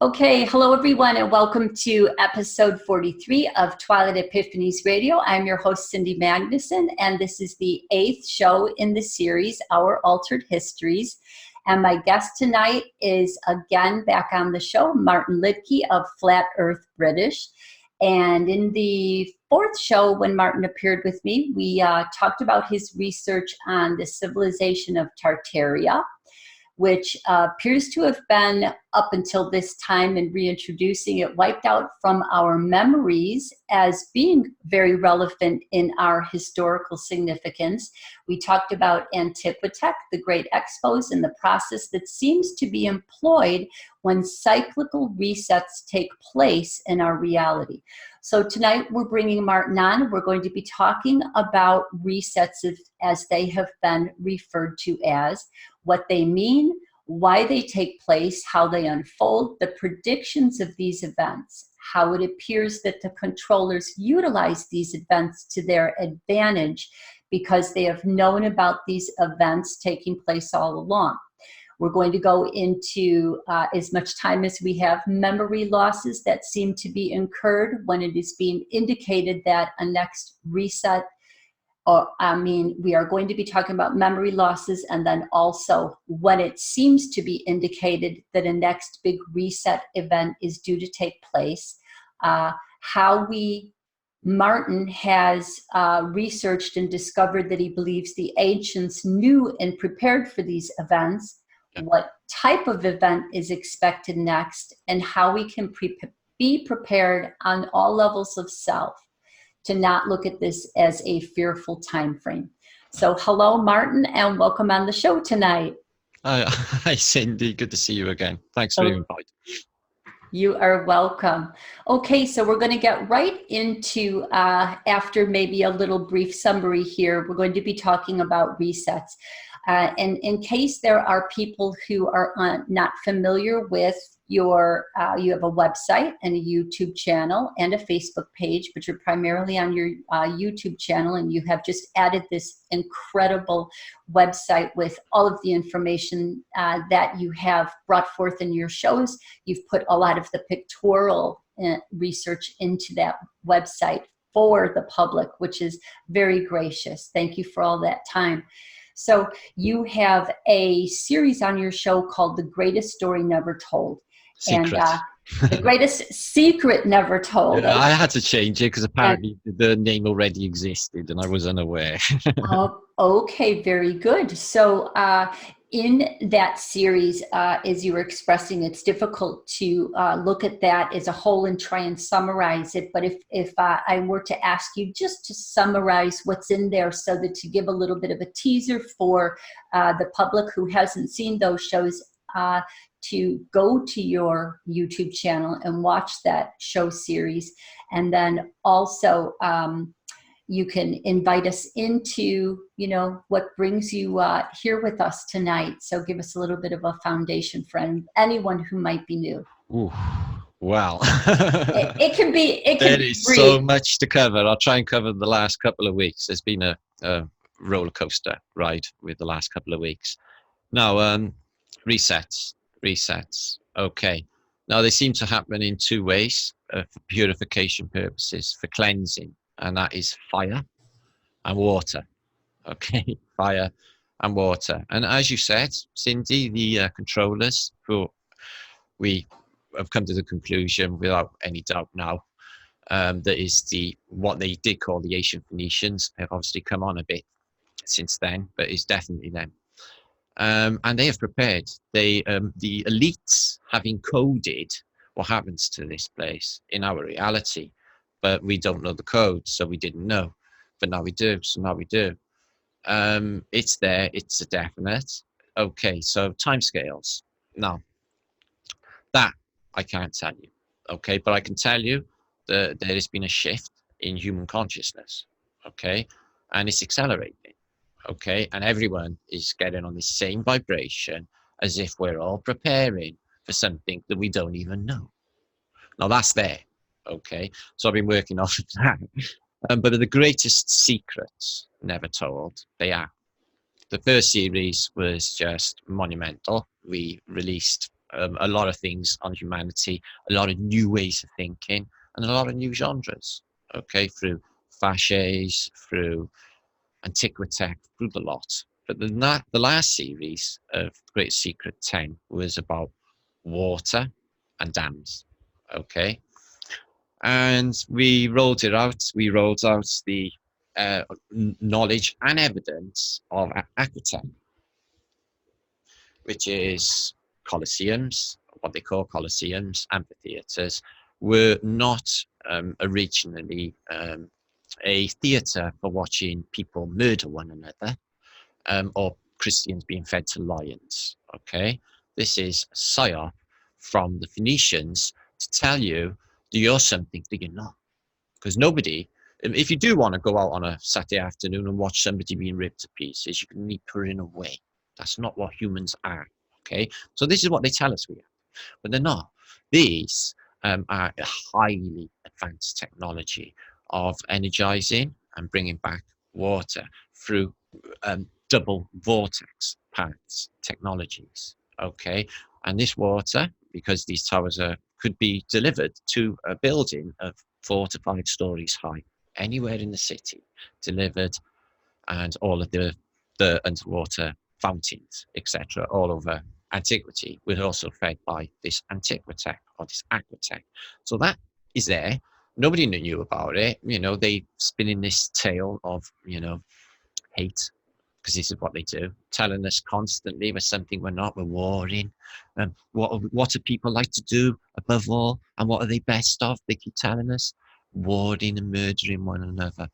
Okay, hello everyone, and welcome to episode 43 of Twilight Epiphanies Radio. I'm your host, Cindy Magnuson, and this is the 8th show in the series, Our Altered Histories. And my guest tonight is again back on the show, Martin Liedtke of Flat Earth British. And in the 4th show, when Martin appeared with me, we talked about his research on the civilization of Tartaria, which appears to have been, up until this time and reintroducing it, wiped out from our memories as being very relevant in our historical significance. We talked about Antiquitech, the great expos, and the process that seems to be employed when cyclical resets take place in our reality. So tonight we're bringing Martin on. We're going to be talking about resets as they have been referred to as, what they mean, why they take place, how they unfold, the predictions of these events, how it appears that the controllers utilize these events to their advantage because they have known about these events taking place all along. We're going to go into, as much time as we have, memory losses that seem to be incurred when it is being indicated that a next reset, we are going to be talking about memory losses, and then also when it seems to be indicated that a next big reset event is due to take place, Martin has researched and discovered that he believes the ancients knew and prepared for these events, what type of event is expected next, and how we can be prepared on all levels of self to not look at this as a fearful time frame. So hello, Martin, and welcome on the show tonight. Hi, Cindy. Good to see you again. Thanks for the invite. You are welcome. Okay, so we're going to get right into, after maybe a little brief summary here, we're going to be talking about resets. And in case there are people who are not familiar with you have a website and a YouTube channel and a Facebook page, but you're primarily on your YouTube channel, and you have just added this incredible website with all of the information that you have brought forth in your shows. You've put a lot of the pictorial research into that website for the public, which is very gracious. Thank you for all that time. So you have a series on your show called The Greatest Story Never Told. Secret. And The Greatest Secret Never Told. Yeah, I had to change it because apparently the name already existed and I was unaware. Okay, very good. So in that series, as you were expressing, it's difficult to look at that as a whole and try and summarize it. But if I were to ask you just to summarize what's in there, so that to give a little bit of a teaser for the public who hasn't seen those shows, to go to your YouTube channel and watch that show series. And then also you can invite us into, what brings you here with us tonight. So give us a little bit of a foundation for anyone who might be new. Ooh, wow. It can be there is brief. So much to cover. I'll try and cover the last couple of weeks. There's been a roller coaster ride with the last couple of weeks. Now, resets. Okay. Now, they seem to happen in two ways for purification purposes, for cleansing, and that is fire and water. Okay, fire and water. And as you said, Cindy, the controllers, who we have come to the conclusion without any doubt now, that is what they did call the ancient Phoenicians. They've obviously come on a bit since then, but it's definitely them. And they have prepared. The elites have encoded what happens to this place in our reality, but we don't know the code, so we didn't know. But now we do, so now we do. It's there, it's a definite. Okay, so timescales. Now, that I can't tell you, okay? But I can tell you that there has been a shift in human consciousness, okay? And it's accelerating. Okay, and everyone is getting on the same vibration as if we're all preparing for something that we don't even know. Now that's there, okay? So I've been working off of that. But the greatest secrets never told, they are. The first series was just monumental. We released a lot of things on humanity, a lot of new ways of thinking, and a lot of new genres, okay, through fasces, through antiquitech, through the lot. But the last series of Great Secret 10 was about water and dams, okay? And we rolled it out. We rolled out the knowledge and evidence of aquitech, which is colosseums, what they call colosseums, amphitheatres, were not originally a theatre for watching people murder one another, or Christians being fed to lions. Okay, this is a psyop from the Phoenicians to tell you that you're something that you're not. Because nobody, if you do want to go out on a Saturday afternoon and watch somebody being ripped to pieces, you can be putting away. That's not what humans are. Okay, so this is what they tell us we are, but they're not. These are a highly advanced technology of energizing and bringing back water through double vortex paths technologies. Okay, and this water, because these towers could be delivered to a building of 4 to 5 stories high, anywhere in the city, delivered, and all of the underwater fountains, etc., all over antiquity, were also fed by this antiquitech or this aquitech. So that is there. Nobody knew about it. You know, they spinning this tale of, you know, hate, because this is what they do, telling us constantly we're something we're not, we're warring. What do people like to do above all, and what are they best of? They keep telling us warring and murdering one another.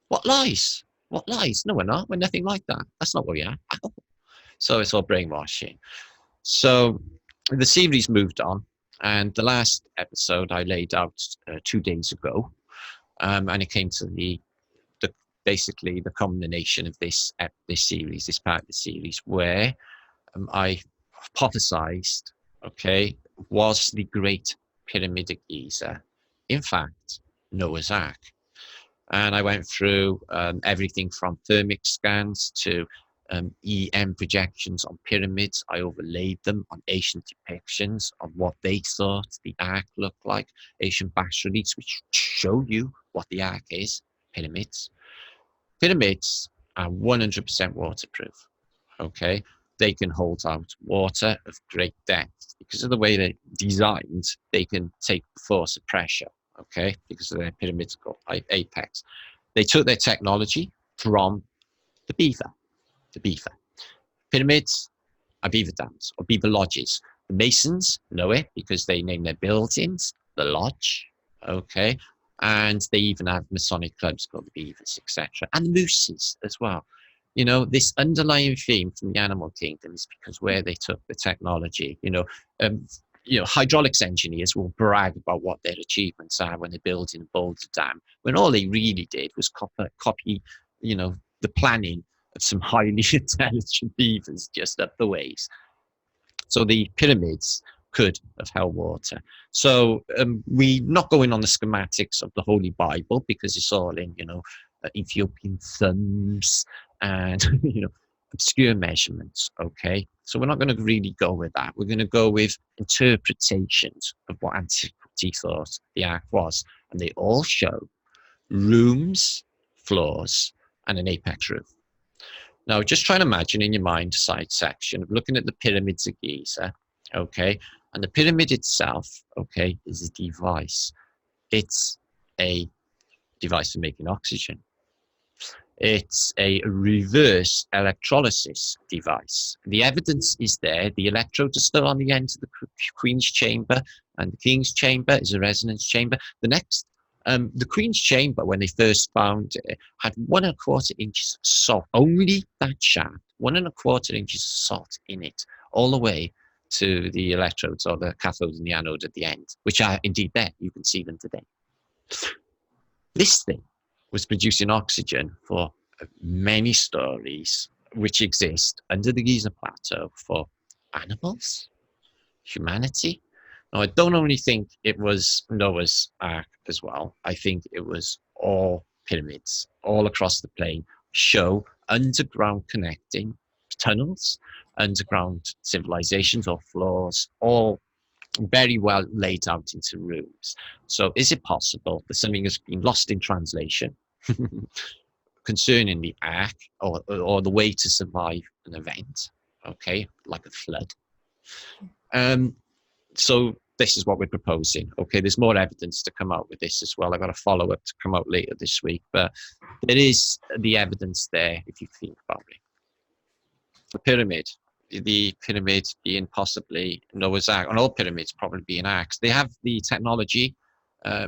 What lies? What lies? No, we're not. We're nothing like that. That's not what we are. So it's all brainwashing. So the series moved on, and the last episode I laid out 2 days ago, and it came to basically the culmination of this series, this part of the series, where I hypothesized, okay, was the Great Pyramid of Giza in fact Noah's Ark? And I went through everything from thermic scans to EM projections on pyramids. I overlaid them on ancient depictions of what they thought the Ark looked like, ancient bas-reliefs, which show you what the Ark is, pyramids. Pyramids are 100% waterproof, okay? They can hold out water of great depth. Because of the way they're designed, they can take the force of pressure, okay? Because of their pyramidical apex. They took their technology from the beaver. Pyramids are beaver dams or beaver lodges. The Masons know it because they name their buildings the Lodge, okay? And they even have Masonic clubs called the Beavers, etc. And the Mooses as well. You know, this underlying theme from the animal kingdom is because where they took the technology, hydraulics engineers will brag about what their achievements are when they're building a Boulder Dam, when all they really did was copy, the planning of some highly intelligent beavers just up the ways. So the pyramids could have held water. So we're not going on the schematics of the Holy Bible because it's all in, Ethiopian thumbs and, obscure measurements, okay? So we're not going to really go with that. We're going to go with interpretations of what antiquity thought the Ark was. And they all show rooms, floors, and an apex roof. Now, just try and imagine in your mind a side section of looking at the pyramids of Giza, okay? And the pyramid itself, okay, is a device. It's a device for making oxygen. It's a reverse electrolysis device. The evidence is there. The electrodes are still on the end of the Queen's chamber, and the King's chamber is a resonance chamber. The Queen's chamber, when they first found it, had 1 1/4 inches of salt. Only that shaft, 1 1/4 inches of salt in it, all the way to the electrodes or the cathode and the anode at the end, which are indeed there. You can see them today. This thing was producing oxygen for many stories which exist under the Giza Plateau for animals, humanity. Now, I don't only think it was Noah's Ark as well. I think it was all pyramids all across the plain show underground connecting tunnels underground civilizations or floors, all very well laid out into rooms. So is it possible that something has been lost in translation concerning the Ark or the way to survive an event, okay, like a flood? So this is what we're proposing. Okay, there's more evidence to come out with this as well. I've got a follow-up to come out later this week, but there is the evidence there if you think about it. The pyramid being possibly Noah's Ark, and all pyramids probably being arks. They have the technology. I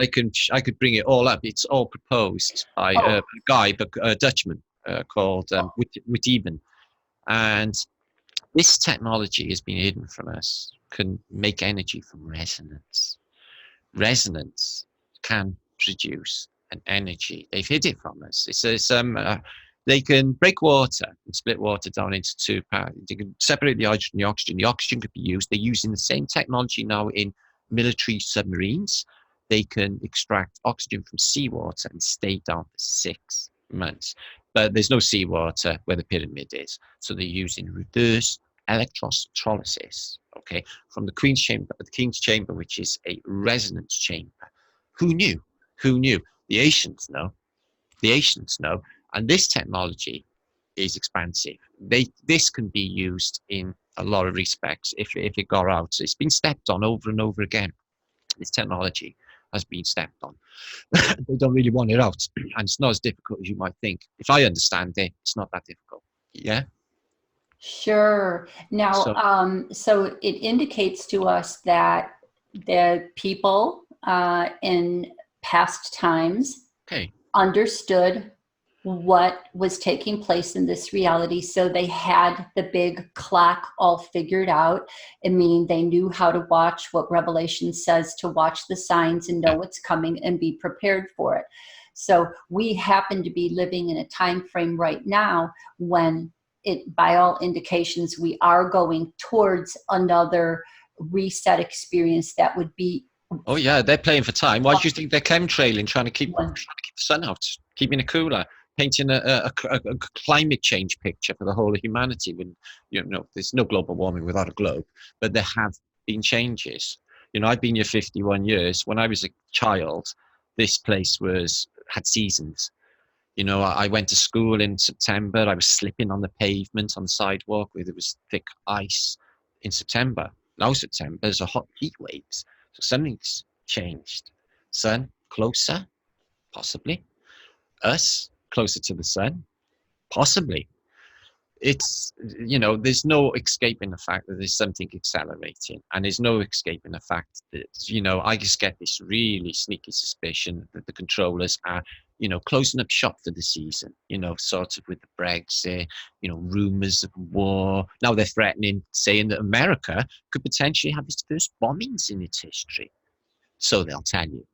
could bring it all up. It's all proposed by a guy, but a Dutchman called Witteveen, and this technology has been hidden from us. Can make energy from resonance. Resonance can produce an energy. They've hid it from us. It says they can break water and split water down into two parts. They can separate the hydrogen and the oxygen. The oxygen could be used. They're using the same technology now in military submarines. They can extract oxygen from seawater and stay down for 6 months. But there's no seawater where the pyramid is. So they're using reverse electrolysis, okay, from the Queen's Chamber, the King's Chamber, which is a resonance chamber. Who knew? Who knew? The ancients know. The ancients know. And this technology is expansive. This can be used in a lot of respects if it got out. It's been stepped on over and over again. This technology has been stepped on. They don't really want it out. And it's not as difficult as you might think. If I understand it, it's not that difficult. Yeah? Sure. Now, so it indicates to us that the people in past times understood what was taking place in this reality. So they had the big clock all figured out, and meaning they knew how to watch what Revelation says, to watch the signs and know what's coming and be prepared for it. So we happen to be living in a time frame right now when by all indications, we are going towards another reset experience that would be. Oh yeah, they're playing for time. Why do you think they're chemtrailing, trying to keep the sun out, keeping it cooler, painting a climate change picture for the whole of humanity? When there's no global warming without a globe, but there have been changes. I've been here 51 years. When I was a child, this place had seasons. I went to school in September. I was slipping on the pavement on the sidewalk where there was thick ice in September. Now September, there's a hot heat waves. So something's changed. Sun closer, possibly. Us closer to the sun, possibly. It's, there's no escaping the fact that there's something accelerating, and there's no escaping the fact that, I just get this really sneaky suspicion that the controllers are, closing up shop for the season, sort of with the Brexit, rumors of war. Now they're threatening, saying that America could potentially have its first bombings in its history. So they'll tell you.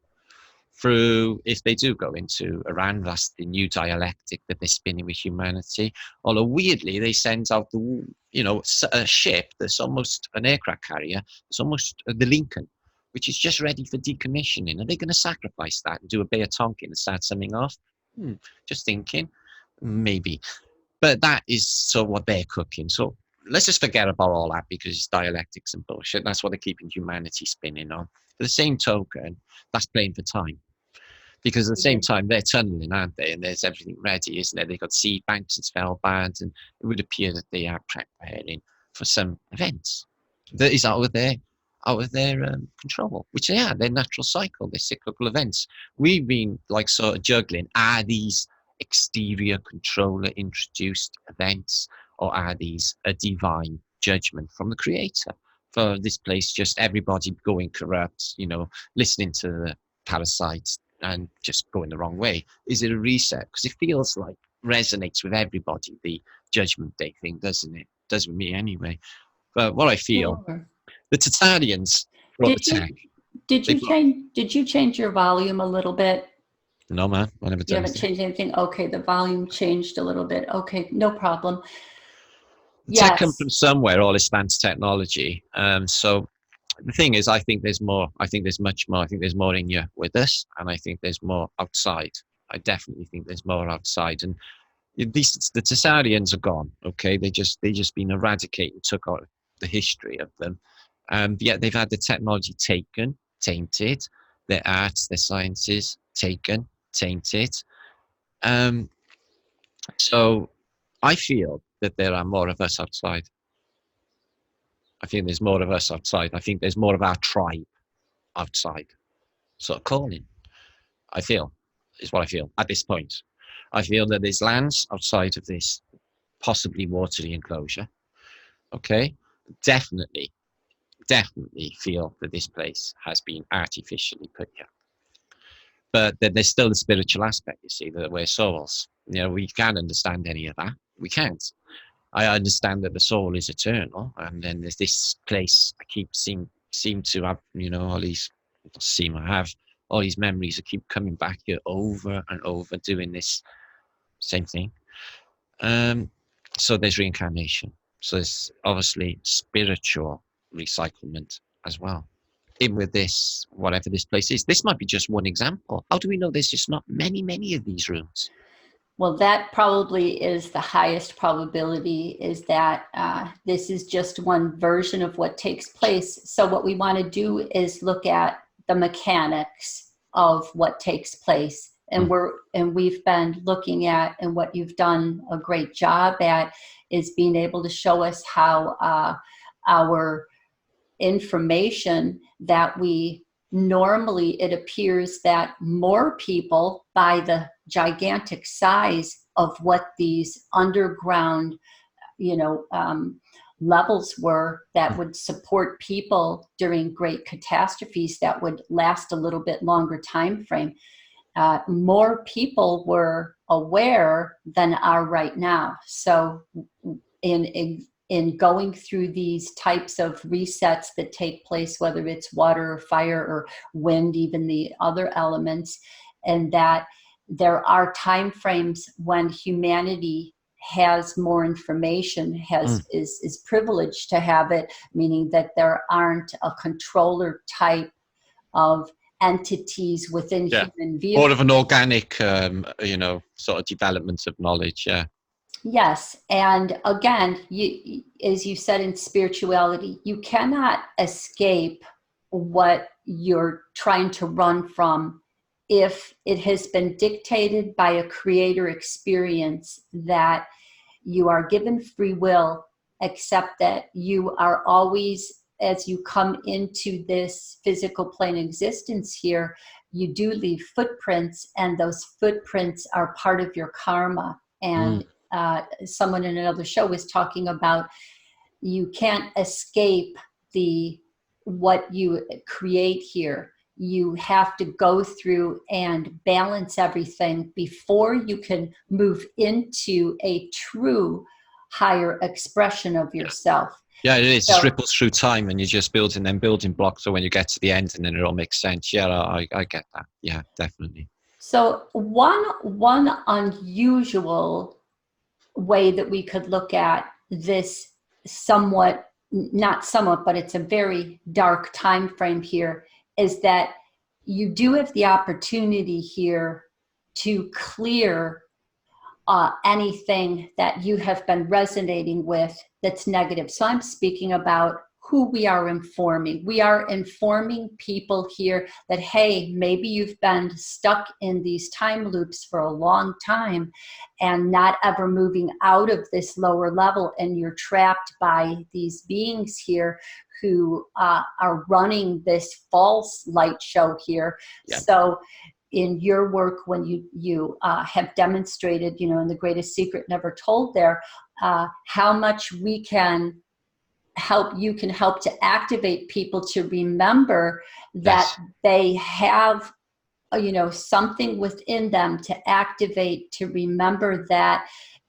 If they do go into Iran, that's the new dialectic that they're spinning with humanity. Although weirdly, they send out a ship that's almost an aircraft carrier. It's almost the Lincoln, which is just ready for decommissioning. Are they going to sacrifice that and do a Bay of Tonkin and start something off? Just thinking, maybe. But that is sort of what they're cooking. So let's just forget about all that because it's dialectics and bullshit. That's what they're keeping humanity spinning on. For the same token, that's playing for time. Because at the same time, they're tunneling, aren't they? And there's everything ready, isn't there? They've got seed banks and Svalbard, and it would appear that they are preparing for some events that is out of their control, which they are. They're natural cycle, they're cyclical events. We've been sort of juggling, are these exterior controller introduced events, or are these a divine judgment from the creator for this place, just everybody going corrupt, listening to the parasites and just going the wrong way? Is it a reset? Because it feels like resonates with everybody, the Judgment Day thing, doesn't it? Does with me anyway. But what I feel, the Tartarians brought the tech. Did you change your volume a little bit? No, man, I never done. You haven't changed anything? Okay, the volume changed a little bit. Okay, no problem. Tech comes from somewhere, all advanced technology. So the thing is, I think there's more. I think there's much more. I think there's more in you with us, and I think there's more outside. I definitely think there's more outside. And the Tartarians are gone. Okay, they just been eradicated, took out the history of them. Yet they've had the technology taken, tainted, their arts, their sciences taken, tainted. So I feel that there are more of us outside. I think there's more of us outside. I think there's more of our tribe outside. Sort of calling, I feel, is what I feel at this point. I feel that there's lands outside of this possibly watery enclosure. Okay, definitely feel that this place has been artificially put here. But that there's still the spiritual aspect, you see, that we're souls. You know, we can't understand any of that. We can't. I understand that the soul is eternal, and then there's this place I keep seem to have, you know, all these all these memories that keep coming back here over and over, doing this same thing. So there's reincarnation. So there's obviously spiritual recyclement as well. In with this, whatever this place is. This might be just one example. How do we know there's just not many of these rooms? Well, that probably is the highest probability, is that this is just one version of what takes place. So what we want to do is look at the mechanics of what takes place. And we've been looking at, and what you've done a great job at is being able to show us how our information that we normally, it appears that more people, by the gigantic size of what these underground, levels were that would support people during great catastrophes that would last a little bit longer time frame. More people were aware than are right now. So in going through these types of resets that take place, whether it's water or fire or wind, even the other elements, and that there are time frames when humanity has more information, is privileged to have it, meaning that there aren't a controller type of entities within human vehicles. More of an organic, sort of development of knowledge, Yes, and again, as you said in spirituality, you cannot escape what you're trying to run from if it has been dictated by a creator experience that you are given free will, except that you are always, as you come into this physical plane existence here, you do leave footprints, and those footprints are part of your karma. And someone in another show was talking about you can't escape what you create here. You have to go through and balance everything before you can move into a true higher expression of yourself. Yeah, it is. It ripples through time, and you're just building building blocks. So when you get to the end, and then it all makes sense. Yeah, I get that. Yeah, definitely. So one unusual way that we could look at this, not somewhat, but it's a very dark time frame here, is that you do have the opportunity here to clear anything that you have been resonating with that's negative. So I'm speaking about who we are informing. We are informing people here that, hey, maybe you've been stuck in these time loops for a long time and not ever moving out of this lower level, and you're trapped by these beings here who are running this false light show here. Yeah. So in your work, when you have demonstrated, in The Greatest Secret Never Told there, how much we can help to activate people to remember that they have, something within them to activate, to remember that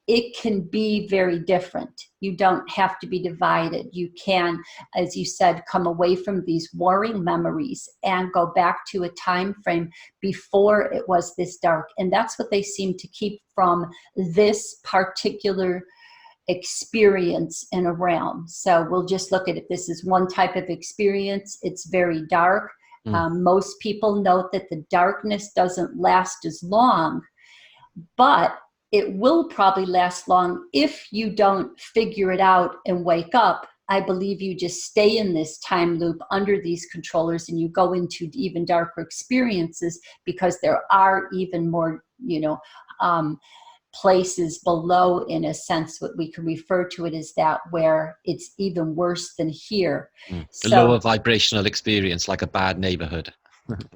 it can be very different. You don't have to be divided. You can, as you said, come away from these warring memories and go back to a time frame before it was this dark. And that's what they seem to keep from this particular experience in a realm. So we'll just look at it. This is one type of experience. It's very dark. Most people note that the darkness doesn't last as long, but it will probably last long if you don't figure it out and wake up. I believe you just stay in this time loop under these controllers and you go into even darker experiences, because there are even more, places below, in a sense, what we can refer to it as that, where it's even worse than here. A So, lower vibrational experience, like a bad neighborhood.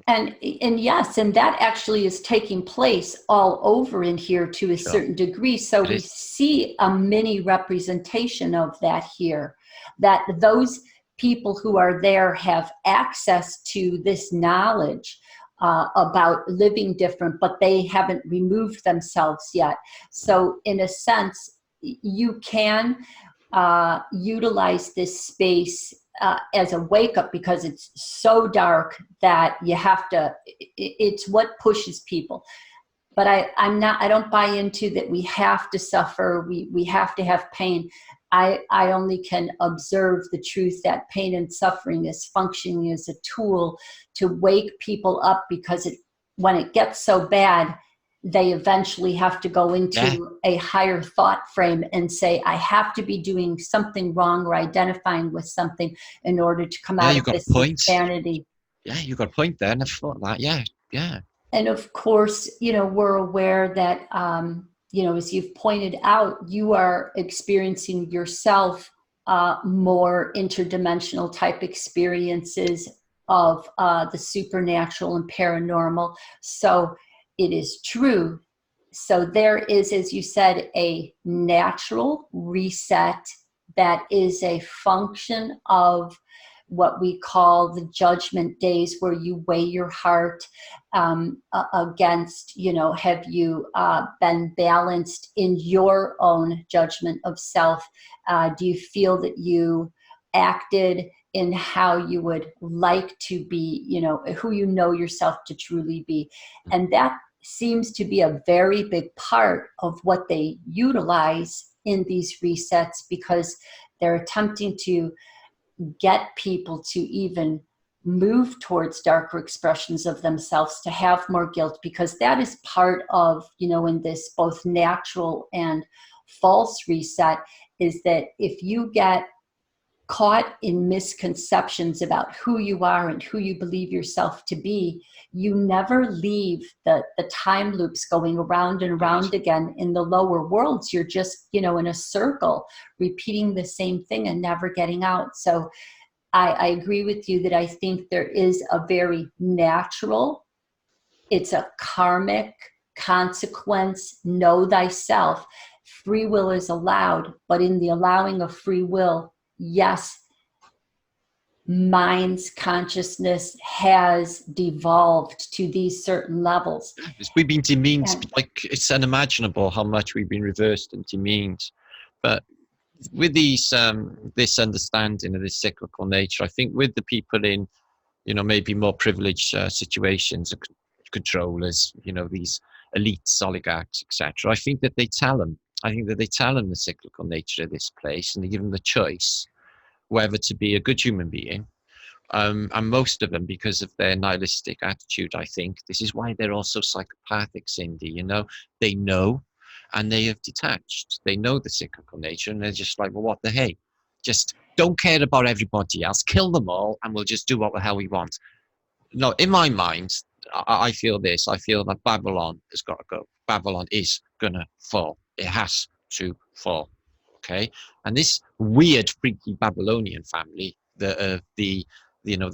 and yes, and that actually is taking place all over in here to a certain degree. So we see a mini representation of that here, that those people who are there have access to this knowledge about living different, but they haven't removed themselves yet. So in a sense, you can utilize this space as a wake up, because it's so dark that you have to, it's what pushes people. But I don't buy into that we have to suffer, we have to have pain. I only can observe the truth that pain and suffering is functioning as a tool to wake people up, because when it gets so bad, they eventually have to go into a higher thought frame and say, I have to be doing something wrong or identifying with something in order to come out of this insanity. Yeah, you got a point there. Never thought that. Yeah. And of course, we're aware that, as you've pointed out, you are experiencing yourself more interdimensional type experiences of the supernatural and paranormal. So it is true. So there is, as you said, a natural reset that is a function of what we call the judgment days, where you weigh your heart against, have you been balanced in your own judgment of self? Do you feel that you acted in how you would like to be, who you know yourself to truly be? And that seems to be a very big part of what they utilize in these resets, because they're attempting to get people to even move towards darker expressions of themselves, to have more guilt, because that is part of, in this both natural and false reset, is that if you get caught in misconceptions about who you are and who you believe yourself to be, you never leave the time loops going around and around again in the lower worlds. You're just, in a circle, repeating the same thing and never getting out. So I agree with you that I think there is a very natural, it's a karmic consequence, know thyself. Free will is allowed, but in the allowing of free will, yes, mind's consciousness has devolved to these certain levels. We've been demeaned, like it's unimaginable how much we've been reversed and demeaned. But with these, this understanding of this cyclical nature, I think with the people in, maybe more privileged situations, controllers, these elites, oligarchs, etc. I think that they tell them. I think that they tell them the cyclical nature of this place, and they give them the choice whether to be a good human being. And most of them, because of their nihilistic attitude, I think this is why they're also psychopathic, Cindy. They know, and they have detached. They know the cyclical nature, and they're just like, well, what the hey? Just don't care about everybody else. Kill them all, and we'll just do what the hell we want. No, in my mind, I feel this. I feel that Babylon has got to go. Babylon is gonna fall. It has to fall. Okay, and this weird, freaky Babylonian family, the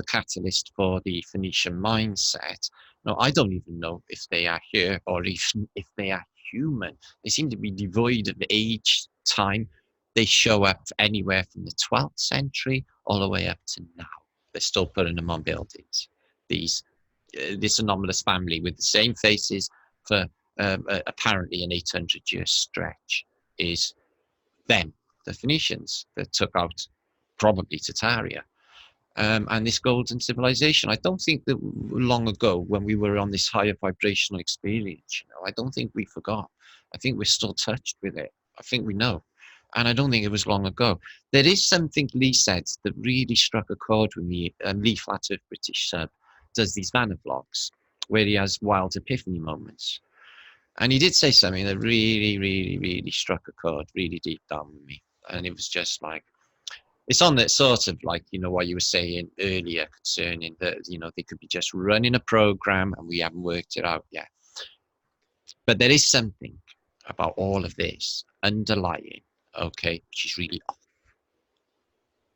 catalyst for the Phoenician mindset. No, I don't even know if they are here or even if they are human. They seem to be devoid of age, time. They show up anywhere from the 12th century all the way up to now. They're still putting them on buildings. This anomalous family with the same faces for apparently an 800-year stretch is them, the Phoenicians that took out probably Tartaria. And this golden civilization. I don't think that long ago, when we were on this higher vibrational experience, I don't think we forgot. I think we're still touched with it. I think we know. And I don't think it was long ago. There is something Lee said that really struck a chord with me. Lee Flat Earth British Sub does these Vanna vlogs where he has wild epiphany moments. And he did say something that really, really, really struck a chord really deep down with me. And it was just like, it's on that sort of like, you know, what you were saying earlier concerning that, you know, they could be just running a program and we haven't worked it out yet. But there is something about all of this underlying, okay, which is really off.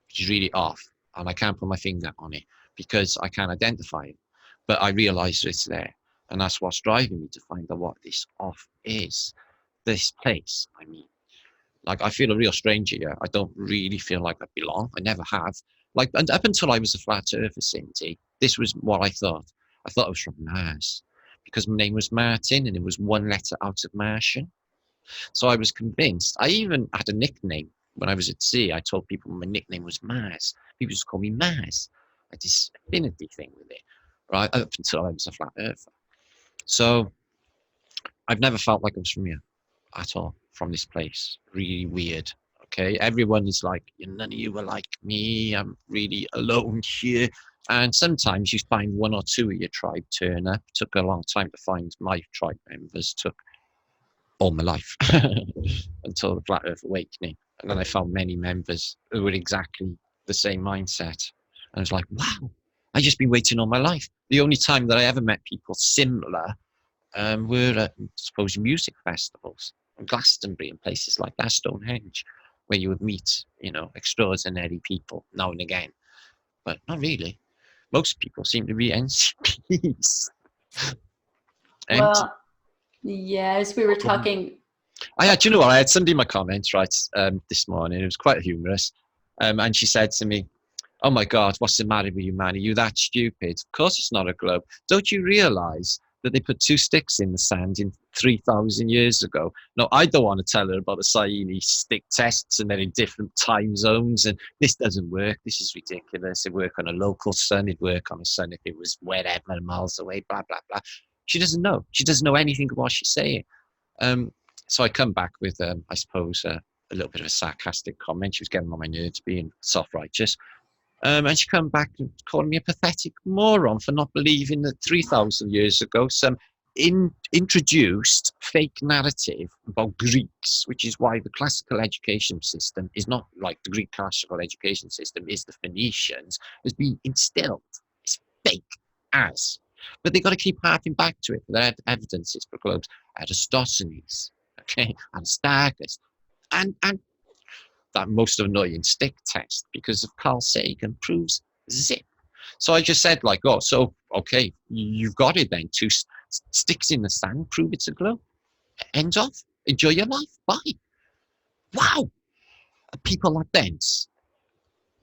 Which is really off. And I can't put my finger on it because I can't identify it. But I realise it's there. And that's what's driving me to find out what this off is. This place, I mean. Like, I feel a real stranger here. I don't really feel like I belong. I never have. Like, and up until I was a flat earther, Cindy, this was what I thought. I thought I was from Mars because my name was Martin and it was one letter out of Martian. So I was convinced. I even had a nickname when I was at sea. I told people my nickname was Mars. People just call me Mars. I had this affinity thing with it, right? Up until I was a flat earther. So I've never felt like I was from here at all, from this place. Really weird. Okay, everyone is like, none of you are like me. I'm really alone here. And sometimes you find one or two of your tribe turn up. Took a long time to find my tribe members. Took all my life until the Flat Earth Awakening. And then I found many members who were exactly the same mindset. And I was like, wow, I've just been waiting all my life. The only time that I ever met people similar were at, I suppose, music festivals, Glastonbury and places like that, Stonehenge, where you would meet, you know, extraordinary people now and again. But not really. Most people seem to be NCPs. Well, yes, we were talking. I had, you know what, I had somebody in my comments, right, this morning, it was quite humorous, and she said to me, oh my God, what's the matter with you, man? Are you that stupid? Of course it's not a globe. Don't you realise that they put two sticks in the sand in 3,000 years ago? No, I don't want to tell her about the Siamese stick tests and they're in different time zones and this doesn't work. This is ridiculous. It'd work on a local sun. It'd work on a sun if it was wherever miles away, blah, blah, blah. She doesn't know. She doesn't know anything of what she's saying. So I come back with, I suppose, a little bit of a sarcastic comment. She was getting on my nerves, being self-righteous. And she come back and calling me a pathetic moron for not believing that 3,000 years ago some introduced fake narrative about Greeks, which is why the classical education system is not like the Greek classical education system is the Phoenicians, has been instilled. It's fake as. But they've got to keep harping back to it for their evidences for globes. Aristophanes, okay, Aristarchus, and that most annoying stick test because of Carl Sagan proves zip. So I just said like, oh, so, okay, you've got it then. Two sticks in the sand, prove it's a globe. End off. Enjoy your life. Bye. Wow. People are dense.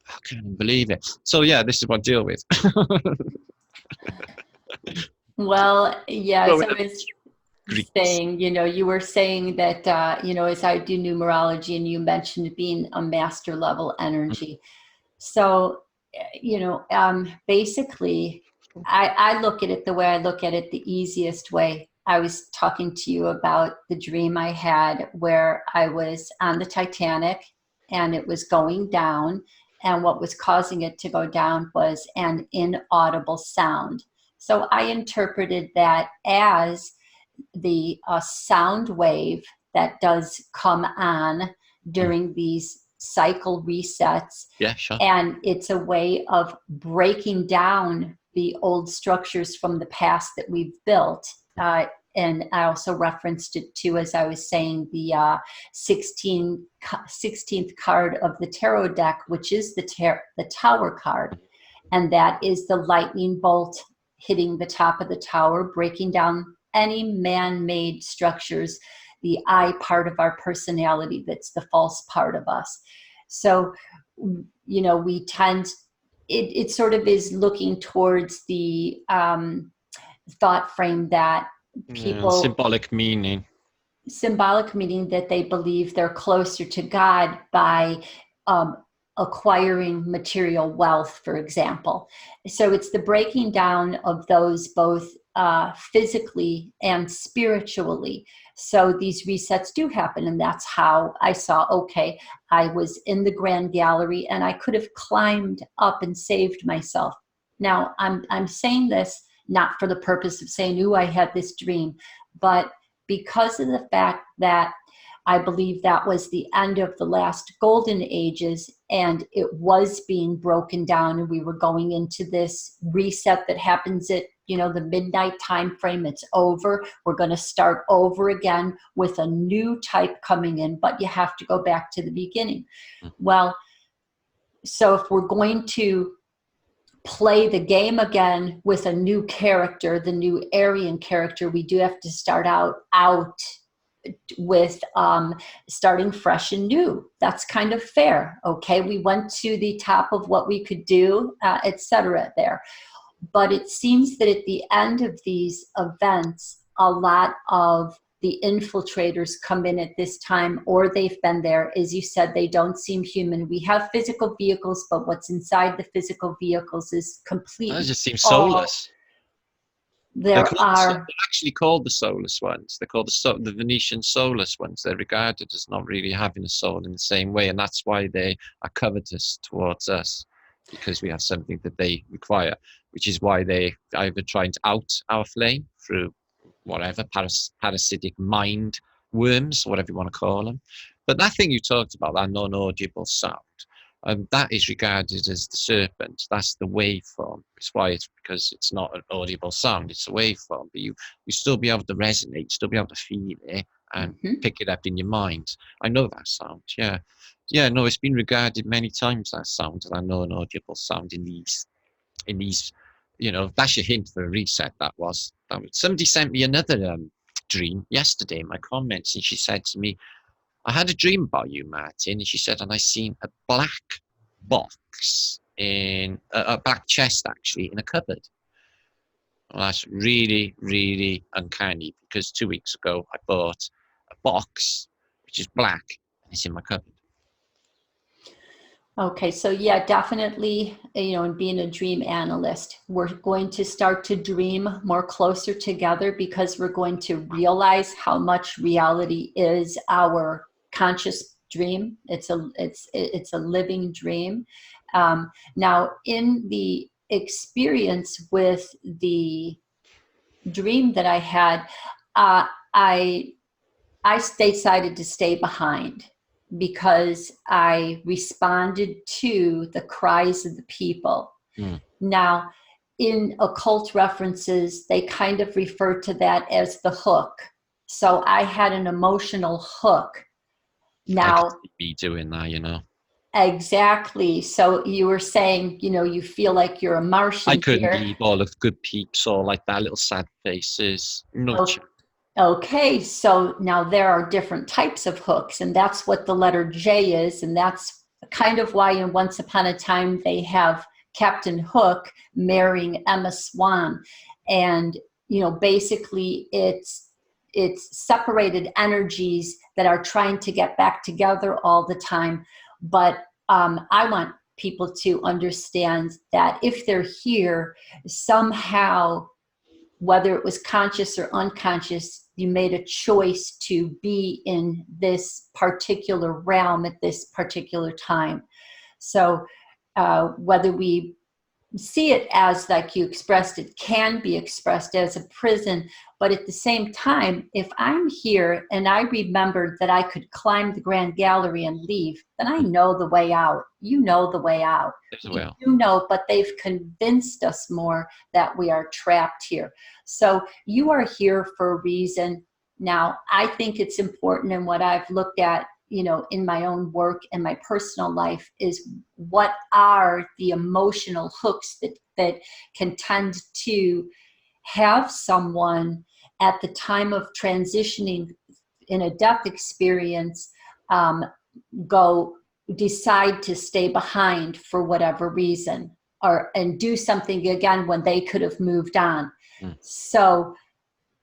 I can't believe it. So yeah, this is what I deal with. Well, yeah, Well, so it's saying, you know, you were saying that, you know, as I do numerology and you mentioned being a master level energy. So, you know, basically, I look at it the way I look at it, the easiest way. I was talking to you about the dream I had where I was on the Titanic and it was going down. And what was causing it to go down was an inaudible sound. So I interpreted that as the sound wave that does come on during these cycle resets. Yeah, sure. And it's a way of breaking down the old structures from the past that we've built. And I also referenced it too, as I was saying, the 16th card of the tarot deck, which is the Tower card. And that is the lightning bolt hitting the top of the tower, breaking down any man-made structures, the I part of our personality that's the false part of us. So, you know, we tend, it sort of is looking towards the thought frame that people... symbolic meaning that they believe they're closer to God by acquiring material wealth, for example. So it's the breaking down of those both physically and spiritually. So these resets do happen, and that's how I saw, okay, I was in the Grand Gallery and I could have climbed up and saved myself. Now, I'm saying this not for the purpose of saying, ooh, I had this dream, but because of the fact that I believe that was the end of the last golden ages, and it was being broken down, and we were going into this reset that happens at, you know, the midnight time frame. It's over. We're going to start over again with a new type coming in, but you have to go back to the beginning. Well, so if we're going to play the game again with a new character, the new Aryan character, we do have to start out with starting fresh and new. That's kind of fair. Okay, we went to the top of what we could do, etc. there. But it seems that at the end of these events, a lot of the infiltrators come in at this time, or they've been there. As you said, they don't seem human. We have physical vehicles, but what's inside the physical vehicles is completely. That just seems soulless. They're actually called the soulless ones. They're called the Venetian soulless ones. They're regarded as not really having a soul in the same way, and that's why they are covetous towards us, because we have something that they require, which is why they either trying to out our flame through whatever parasitic mind worms, whatever you want to call them. But that thing you talked about, that non-audible sound, that is regarded as the serpent. That's the waveform. It's why it's because it's not an audible sound. It's a waveform, but you still be able to resonate, still be able to feel it and pick it up in your mind. I know that sound. Yeah. No, it's been regarded many times, that sound, that non-audible sound in these. You know, that's your hint for a reset. That was somebody sent me another dream yesterday in my comments, and she said to me, I had a dream about you, Martin, and she said, and I seen a black box in a black chest, actually, in a cupboard. Well, that's really, really uncanny, because 2 weeks ago I bought a box which is black, and it's in my cupboard. Okay, so yeah, definitely, you know, in being a dream analyst, we're going to start to dream more closer together, because we're going to realize how much reality is our conscious dream. It's a living dream. Now, in the experience with the dream that I had, I decided to stay behind, because I responded to the cries of the people. Now, in occult references, they kind of refer to that as the hook. So I had an emotional hook. Now, I could be doing that, you know. Exactly. So you were saying, you know, you feel like you're a Martian. I couldn't believe all of good peeps or like that, little sad faces. No. Okay, so now there are different types of hooks, and that's what the letter J is, and that's kind of why in Once Upon a Time they have Captain Hook marrying Emma Swan. And, you know, basically it's separated energies that are trying to get back together all the time. But I want people to understand that if they're here, somehow, whether it was conscious or unconscious, you made a choice to be in this particular realm at this particular time. So whether we see it as, like you expressed, it can be expressed as a prison, but at the same time, if I'm here and I remembered that I could climb the Grand Gallery and leave, then I know the way out. You know the way out. You know, but they've convinced us more that we are trapped here. So you are here for a reason. Now, I think it's important, and what I've looked at, you know, in my own work and my personal life, is what are the emotional hooks that can tend to have someone at the time of transitioning in a death experience decide to stay behind for whatever reason, and do something again when they could have moved on. So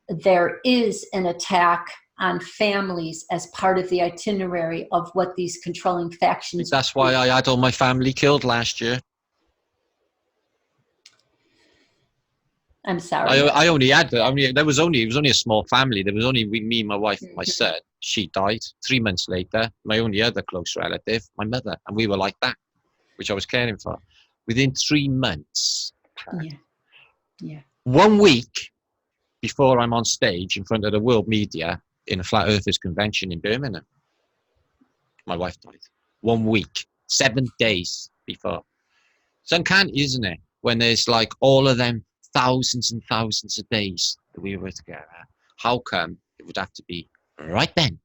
there is an attack on families as part of the itinerary of what these controlling factions. That's why I had all my family killed last year. I'm sorry. I only had, it was only a small family. There was only me, my wife, and my son. She died 3 months later. My only other close relative, my mother, and we were like that, which I was caring for. Within 3 months, 1 week, before I'm on stage in front of the world media in a Flat Earthers convention in Birmingham. My wife died. 1 week, 7 days before. It's uncanny, isn't it? When there's like all of them thousands and thousands of days that we were together. How come it would have to be right then?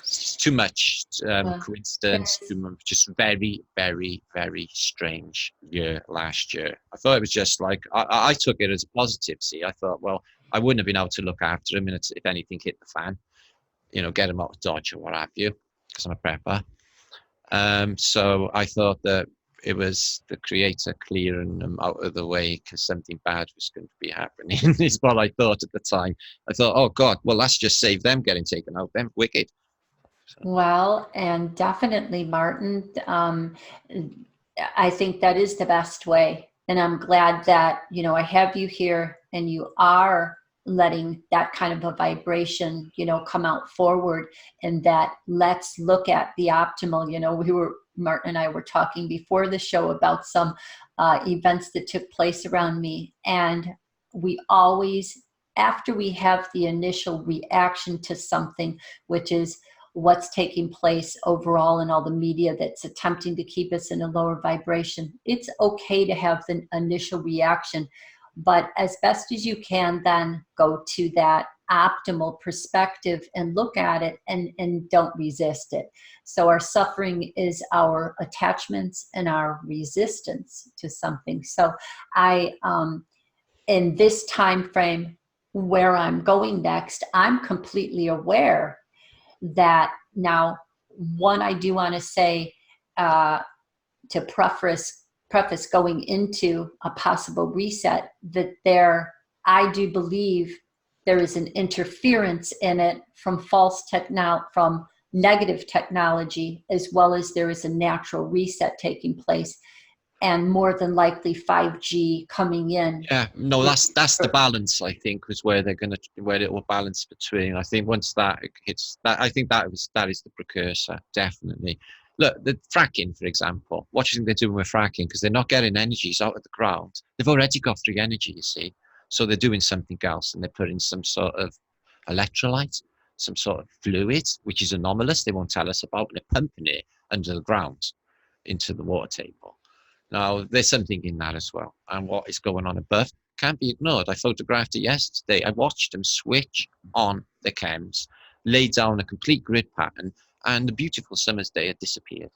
It's too much coincidence, Yes. too much, just very, very, very strange year last year. I thought it was just like, I took it as a positive. See, I thought, well, I wouldn't have been able to look after him if anything hit the fan, get him out of Dodge or what have you, because I'm a prepper. So I thought that it was the creator clearing them out of the way because something bad was going to be happening is what I thought at the time. I thought, oh God, well, let's just save them getting taken out. Them wicked. So. Well, and definitely, Martin, I think that is the best way. And I'm glad that, I have you here and you are letting that kind of a vibration, come out forward, and that let's look at the optimal. Martin and I were talking before the show about some events that took place around me. And we always, after we have the initial reaction to something, which is what's taking place overall in all the media that's attempting to keep us in a lower vibration, it's okay to have the initial reaction, but as best as you can, then go to that optimal perspective and look at it and don't resist it. So our suffering is our attachments and our resistance to something. So I, in this time frame where I'm going next, I'm completely aware that now, one, I do want to say, to preface going into a possible reset, that I do believe there is an interference in it from from negative technology, as well as there is a natural reset taking place, and more than likely 5G coming in. Yeah, no, that's the balance. I think was where it will balance between. I think once that hits that, I think that is the precursor, definitely. Look, the fracking, for example. What do you think they're doing with fracking? Because they're not getting energies out of the ground. They've already got free energy, you see. So they're doing something else, and they're putting some sort of electrolyte, some sort of fluid, which is anomalous. They won't tell us about. And they're pumping it under the ground into the water table. Now, there's something in that as well. And what is going on above can't be ignored. I photographed it yesterday. I watched them switch on the chems, lay down a complete grid pattern, and the beautiful summer's day had disappeared.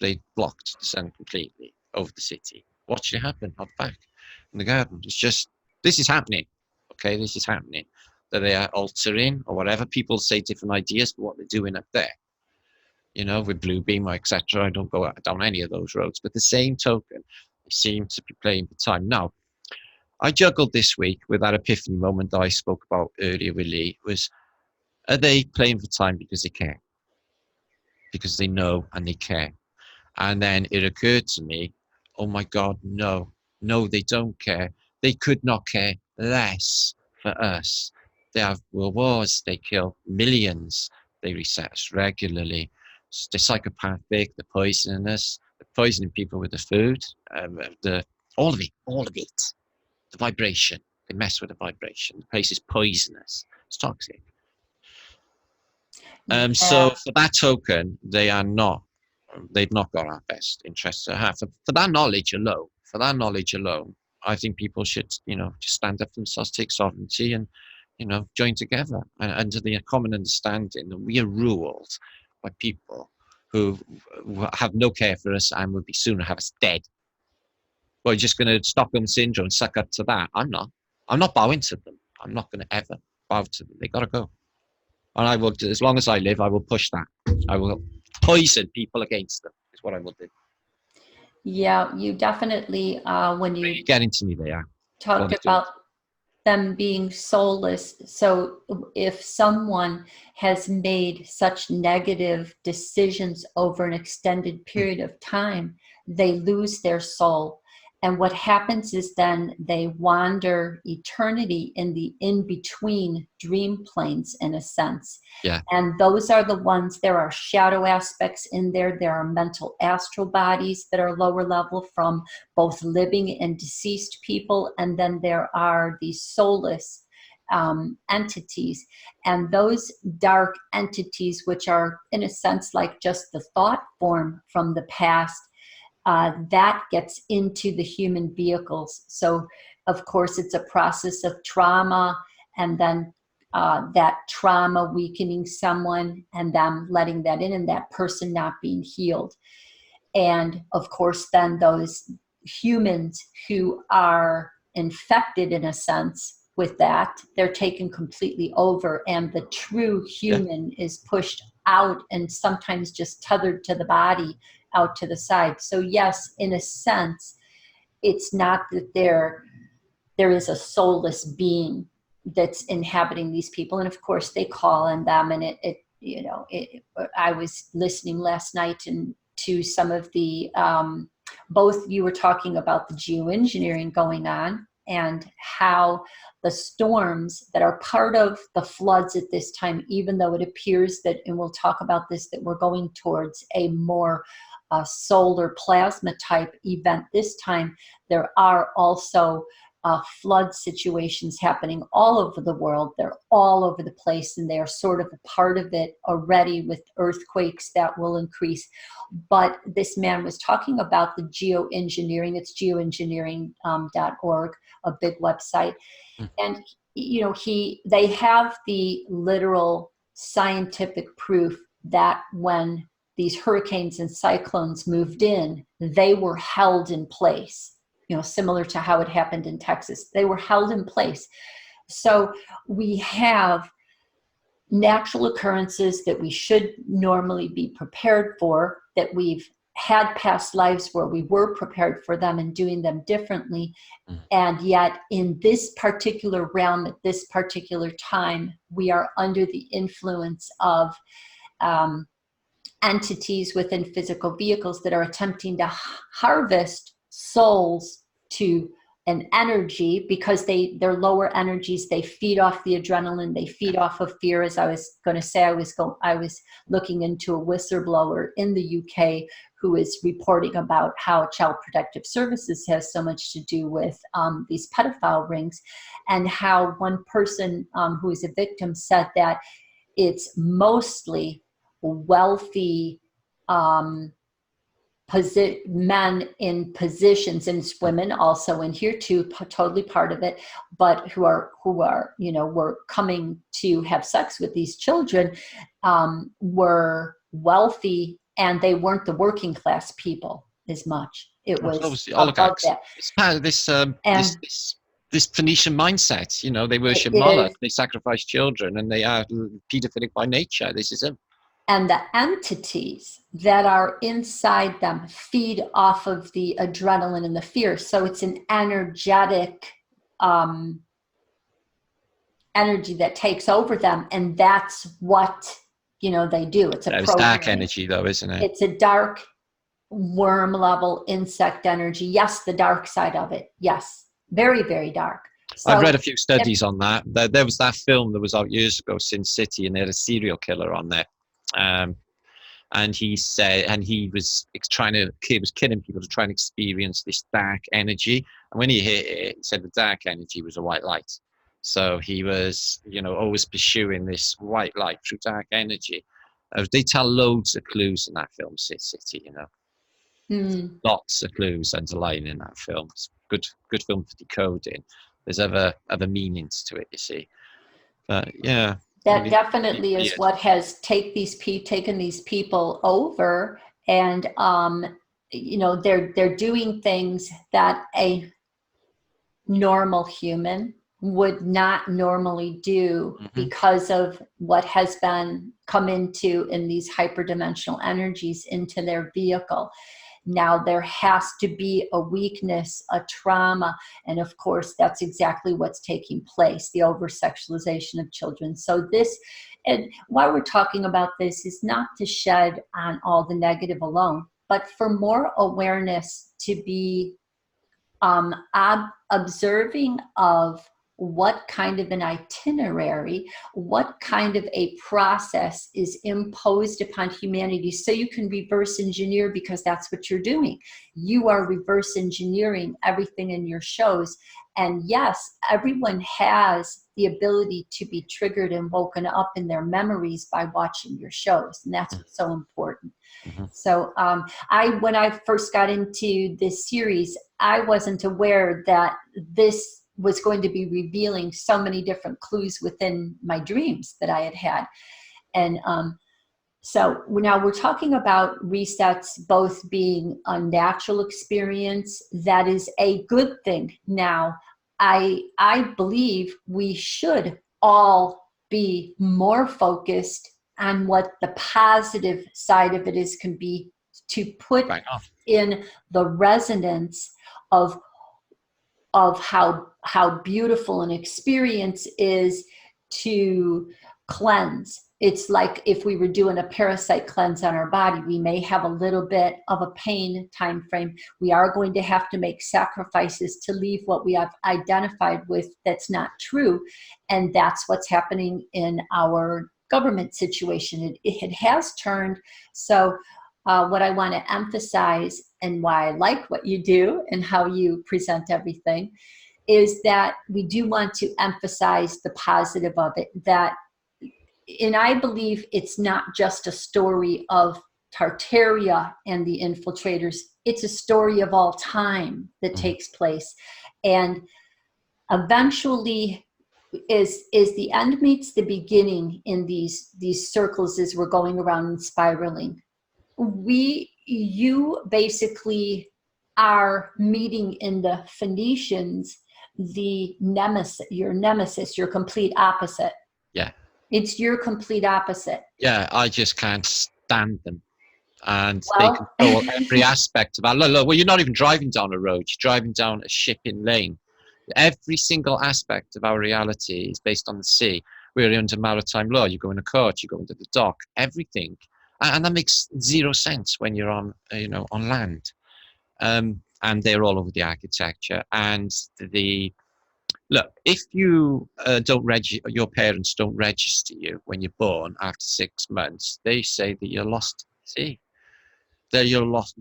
They blocked the sun completely over the city. Watched it happen out back in the garden. It's just, this is happening. Okay, this is happening. That they are altering or whatever. People say different ideas for what they're doing up there. With Bluebeam, etc. I don't go down any of those roads. But the same token, they seem to be playing for time. Now, I juggled this week with that epiphany moment that I spoke about earlier with Lee, are they playing for time because they care? Because they know and they care. And then it occurred to me, oh my God, no, they don't care. They could not care less for us. They have world wars, they kill millions, they reset us regularly. They're psychopathic, they're poisoning us, they're poisoning people with the food, all of it. The vibration, they mess with the vibration. The place is poisonous, it's toxic. So for that token, they've not got our best interests at heart. For that knowledge alone, I think people should, just stand up for themselves, take sovereignty, and, join together and under the common understanding that we are ruled by people who have no care for us and would be sooner have us dead. Well, you're just going to Stockholm syndrome and suck up to that. I'm not bowing to them. I'm not going to ever bow to them. They got to go. And I will, as long as I live, I will push that. I will poison people against them, is what I will do. Yeah, you definitely, when you get into me there, talked about them being soulless. So if someone has made such negative decisions over an extended period of time, they lose their soul. And what happens is then they wander eternity in the in-between dream planes, in a sense. Yeah. And those are the ones, there are shadow aspects in there. There are mental astral bodies that are lower level from both living and deceased people. And then there are these soulless entities. And those dark entities, which are in a sense like just the thought form from the past, that gets into the human vehicles. So, of course, it's a process of trauma, and then that trauma weakening someone and them letting that in, and that person not being healed. And, of course, then those humans who are infected, in a sense, with that, they're taken completely over, and the true human is pushed out and sometimes just tethered to the body out to the side. So yes, in a sense, it's not that there is a soulless being that's inhabiting these people. And of course they call on them, and I was listening last night and to some of the, both you were talking about the geoengineering going on and how the storms that are part of the floods at this time, even though it appears that, and we'll talk about this, that we're going towards a more solar plasma type event this time, there are also flood situations happening all over the world. They're all over the place, and they are sort of a part of it already with earthquakes that will increase. But this man was talking about the geoengineering. It's geoengineering.org, a big website. And, they have the literal scientific proof that when these hurricanes and cyclones moved in, they were held in place, similar to how it happened in Texas. They were held in place. So we have natural occurrences that we should normally be prepared for, that we've had past lives where we were prepared for them and doing them differently. And yet in this particular realm, at this particular time, we are under the influence of entities within physical vehicles that are attempting to harvest souls to an energy, because they're lower energies. They feed off the adrenaline. They feed off of fear. As I was going to say, I was looking into a whistleblower in the UK who is reporting about how Child Protective Services has so much to do with these pedophile rings, and how one person who is a victim said that it's mostly wealthy men in positions, and women also in here too, totally part of it, but who are were coming to have sex with these children, were wealthy, and they weren't the working class people as much. It was obviously above oligarchs. that. It's part of this Phoenician mindset. They worship It Moloch, is. they sacrifice children, and they are pedophilic by nature. This is it. And the entities that are inside them feed off of the adrenaline and the fear. So it's an energetic energy that takes over them. And that's what, they do. It's a It's dark energy, though, isn't it? It's a dark worm level insect energy. Yes, the dark side of it. Yes. Very, very dark. So, I've read a few studies on that. There was that film that was out years ago, Sin City, and they had a serial killer on there. And he said, he was killing people to try and experience this dark energy. And when he hit it, he said the dark energy was a white light. So he was, always pursuing this white light through dark energy. They tell loads of clues in that film, Sin City. Lots of clues underlying in that film. It's good film for decoding. There's other meanings to it, you see. But yeah. That definitely is what has taken these people over, and they're doing things that a normal human would not normally do because of what has been come into in these hyperdimensional energies into their vehicle. Now there has to be a weakness, a trauma, and of course that's exactly what's taking place, the over-sexualization of children. So this, and why we're talking about this is not to shed on all the negative alone, but for more awareness to be observing of what kind of an itinerary, what kind of a process is imposed upon humanity, so you can reverse engineer, because that's what you're doing. You are reverse engineering everything in your shows. And yes, everyone has the ability to be triggered and woken up in their memories by watching your shows. And that's what's so important. Mm-hmm. So when I first got into this series, I wasn't aware that this was going to be revealing so many different clues within my dreams that I had had. And so now we're talking about resets both being a natural experience. That is a good thing. Now, I believe we should all be more focused on what the positive side of it is, can be, to put in the resonance of how beautiful an experience is to cleanse. It's like if we were doing a parasite cleanse on our body, we may have a little bit of a pain time frame. We are going to have to make sacrifices to leave what we have identified with that's not true. And that's what's happening in our government situation. It has turned. So what I want to emphasize, and why I like what you do and how you present everything, is that we do want to emphasize the positive of it. And I believe it's not just a story of Tartaria and the Infiltrators. It's a story of all time that takes place. And eventually, is the end meets the beginning in these circles as we're going around and spiraling. You basically are meeting in the Phoenicians, your nemesis, your complete opposite. Yeah. It's your complete opposite. Yeah, I just can't stand them. And they control every aspect of our look, well, you're not even driving down a road, you're driving down a shipping lane. Every single aspect of our reality is based on the sea. We're under maritime law. You go in a court, you go into the dock, everything. And that makes zero sense when you're on, on land. And they're all over the architecture. And look, if you your parents don't register you when you're born after 6 months, they say that you're lost at sea. That you're lost.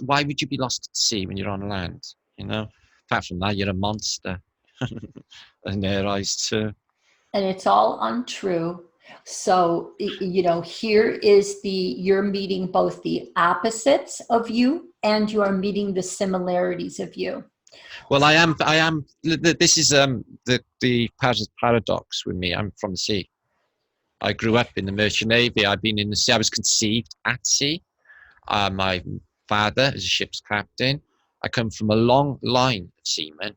Why would you be lost at sea when you're on land? Apart from that, you're a monster in their eyes too. And it's all untrue. So, here is you're meeting both the opposites of you, and you are meeting the similarities of you. Well, I am. This is the paradox with me. I'm from the sea. I grew up in the Merchant Navy. I've been in the sea. I was conceived at sea. My father is a ship's captain. I come from a long line of seamen,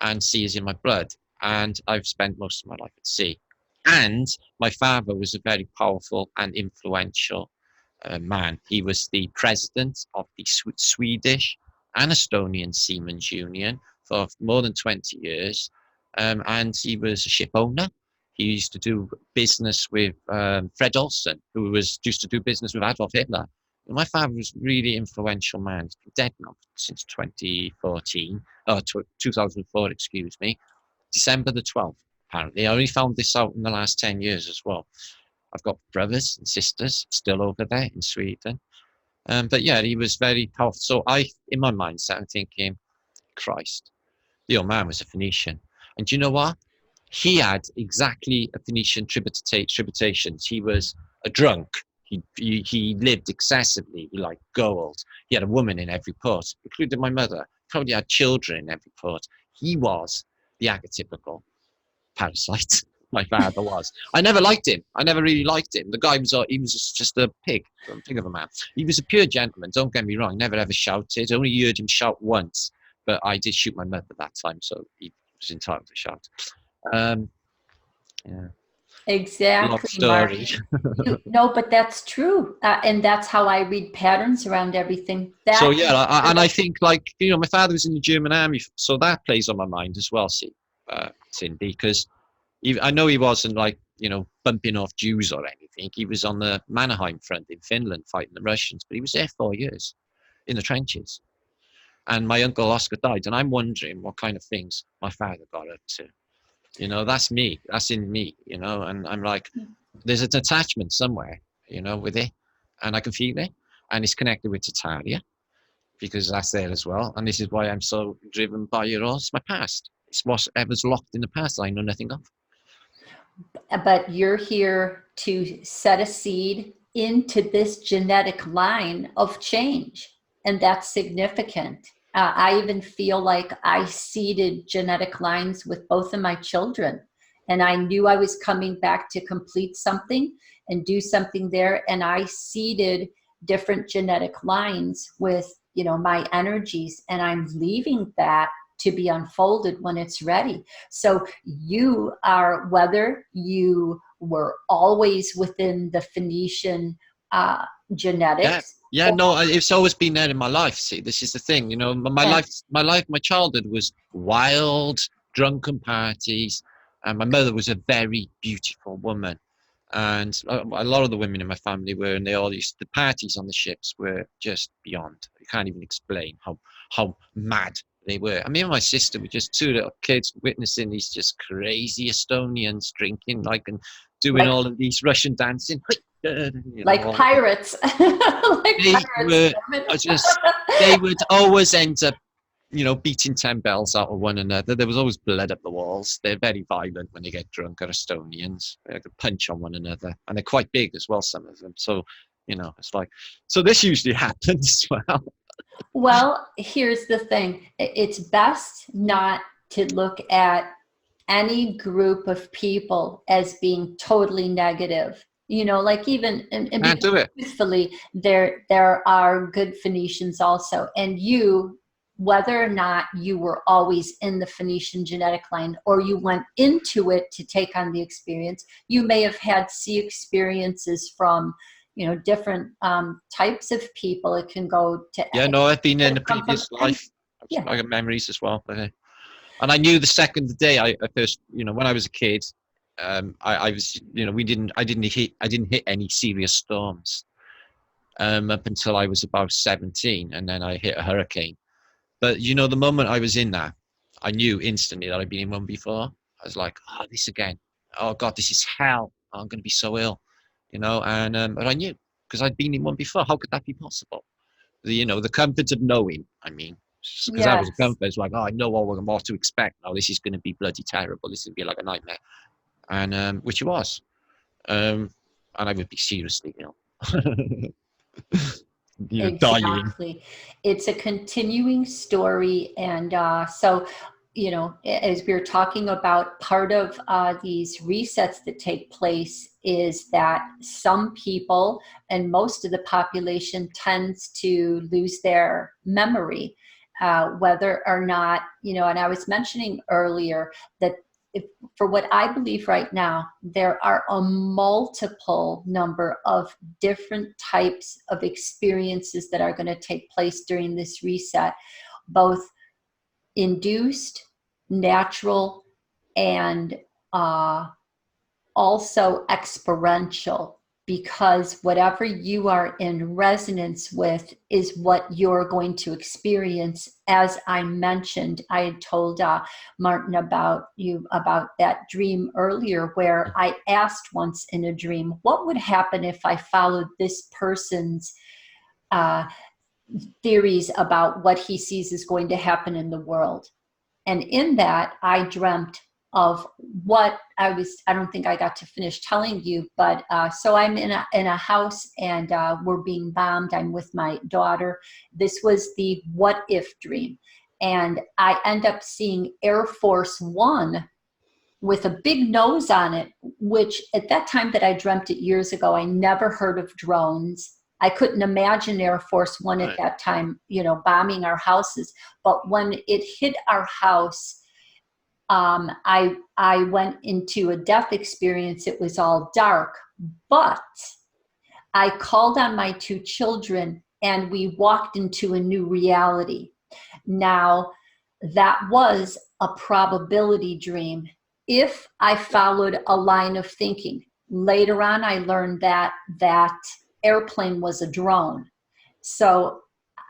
and sea is in my blood. And I've spent most of my life at sea. And my father was a very powerful and influential man. He was the president of the Swedish and Estonian Seamen's Union for more than 20 years. And he was a ship owner. He used to do business with Fred Olsen, who used to do business with Adolf Hitler. And my father was a really influential man. He's been dead now since 2004, excuse me. December the 12th, apparently. I only found this out in the last 10 years as well. I've got brothers and sisters still over there in Sweden. But yeah, he was very powerful. So in my mindset, I'm thinking, Christ, the old man was a Phoenician. And do you know what? He had exactly a Phoenician tributations. He was a drunk. He lived excessively. He liked gold. He had a woman in every port, including my mother. Probably had children in every port. He was the archetypical parasite. My father was. I never liked him. I never really liked him. The guy he was just a pig of a man. He was a pure gentleman. Don't get me wrong. Never ever shouted. Only heard him shout once, but I did shoot my mother that time, so he was entitled to shout. Yeah. Exactly, Mark. No, but that's true, and that's how I read patterns around everything. So yeah, I think my father was in the German army, so that plays on my mind as well. See, Cindy, because I know he wasn't bumping off Jews or anything. He was on the Mannerheim front in Finland fighting the Russians, but he was there 4 years in the trenches. And my uncle Oscar died, and I'm wondering what kind of things my father got up to. You know, that's me. That's in me. You know, and I'm like, there's an attachment somewhere. You know, with it, and I can feel it, and it's connected with Tartaria because that's there as well. And this is why I'm so driven by it's my past. It's whatever's locked in the past I know nothing of. But you're here to set a seed into this genetic line of change, and that's significant. I even feel like I seeded genetic lines with both of my children, and I knew I was coming back to complete something and do something there, and I seeded different genetic lines with, you know, my energies, and I'm leaving that to be unfolded when it's ready. So you are, whether you were always within the Phoenician genetics. Yeah, no, it's always been there in my life. See, this is the thing, you know, my childhood was wild, drunken parties, and my mother was a very beautiful woman. And a lot of the women in my family were, and the parties on the ships were just beyond. You can't even explain how mad they were. I mean, my sister were just two little kids witnessing these just crazy Estonians drinking, like, and doing all of these Russian dancing. Like pirates. Like they would always end up, you know, beating 10 bells out of one another. There was always blood up the walls. They're very violent when they get drunk, are Estonians. They like to punch on one another. And they're quite big as well, some of them. So, you know, it's like, so this usually happens as well. Well, here's the thing. It's best not to look at any group of people as being totally negative. You know, like even, and truthfully, there are good Phoenicians also. And you, whether or not you were always in the Phoenician genetic line or you went into it to take on the experience, you may have had experiences from, you know, different types of people. It can go to... Yeah, no, I've been in a previous life. Yeah. I got memories as well. But, and I knew the second day I first, you know, when I was a kid, I was, you know, I didn't hit any serious storms up until I was about 17, and then I hit a hurricane. But, you know, the moment I was in that, I knew instantly that I'd been in one before. I was like, oh, this again. Oh, God, this is hell. Oh, I'm going to be so ill, you know. And but I knew because I'd been in one before. How could that be possible? You know, the comfort of knowing, I mean, because that was a comfort. It's like, oh, I know what to expect. Oh, this is going to be bloody terrible. This is going to be like a nightmare. And which it was. And I would be seriously ill. You know, exactly. Dying. It's a continuing story. And so, you know, as we were talking about, part of these resets that take place is that some people and most of the population tends to lose their memory, whether or not, you know, and I was mentioning earlier that for what I believe right now, there are a multiple number of different types of experiences that are going to take place during this reset, both induced, natural, and also experiential, because whatever you are in resonance with is what you're going to experience. As I mentioned, I had told Martin about that dream earlier, where I asked once in a dream, what would happen if I followed this person's theories about what he sees is going to happen in the world? And in that, I dreamt of what I don't think I got to finish telling you, but so I'm in a house and we're being bombed. I'm with my daughter. This was the what if dream. And I end up seeing Air Force One with a big nose on it, which at that time that I dreamt it years ago, I never heard of drones. I couldn't imagine Air Force One at that time, you know, bombing our houses. But when it hit our house, I went into a death experience. It was all dark, but I called on my two children and we walked into a new reality. Now, that was a probability dream. If I followed a line of thinking, later on, I learned that that airplane was a drone. So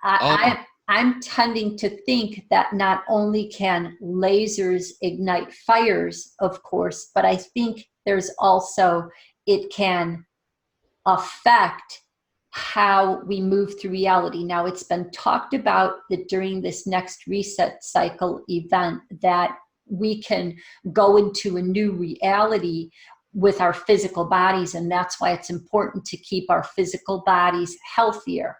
I I'm tending to think that not only can lasers ignite fires, of course, but I think there's also, it can affect how we move through reality. Now, it's been talked about that during this next reset cycle event that we can go into a new reality with our physical bodies, and that's why it's important to keep our physical bodies healthier,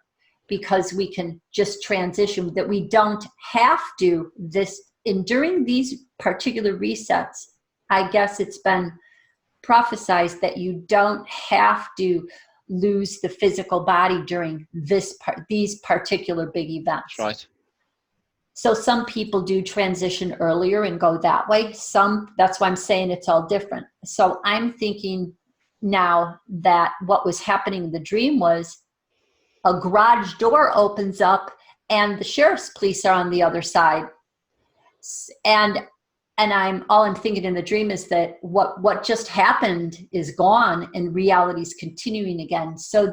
because we can just transition, that we don't have to during these particular resets. I guess it's been prophesized that you don't have to lose the physical body during these particular big events. That's right. So some people do transition earlier and go that way. That's why I'm saying it's all different. So I'm thinking now that what was happening in the dream was a garage door opens up and the sheriff's police are on the other side. And I'm thinking in the dream is that what just happened is gone and reality's continuing again. So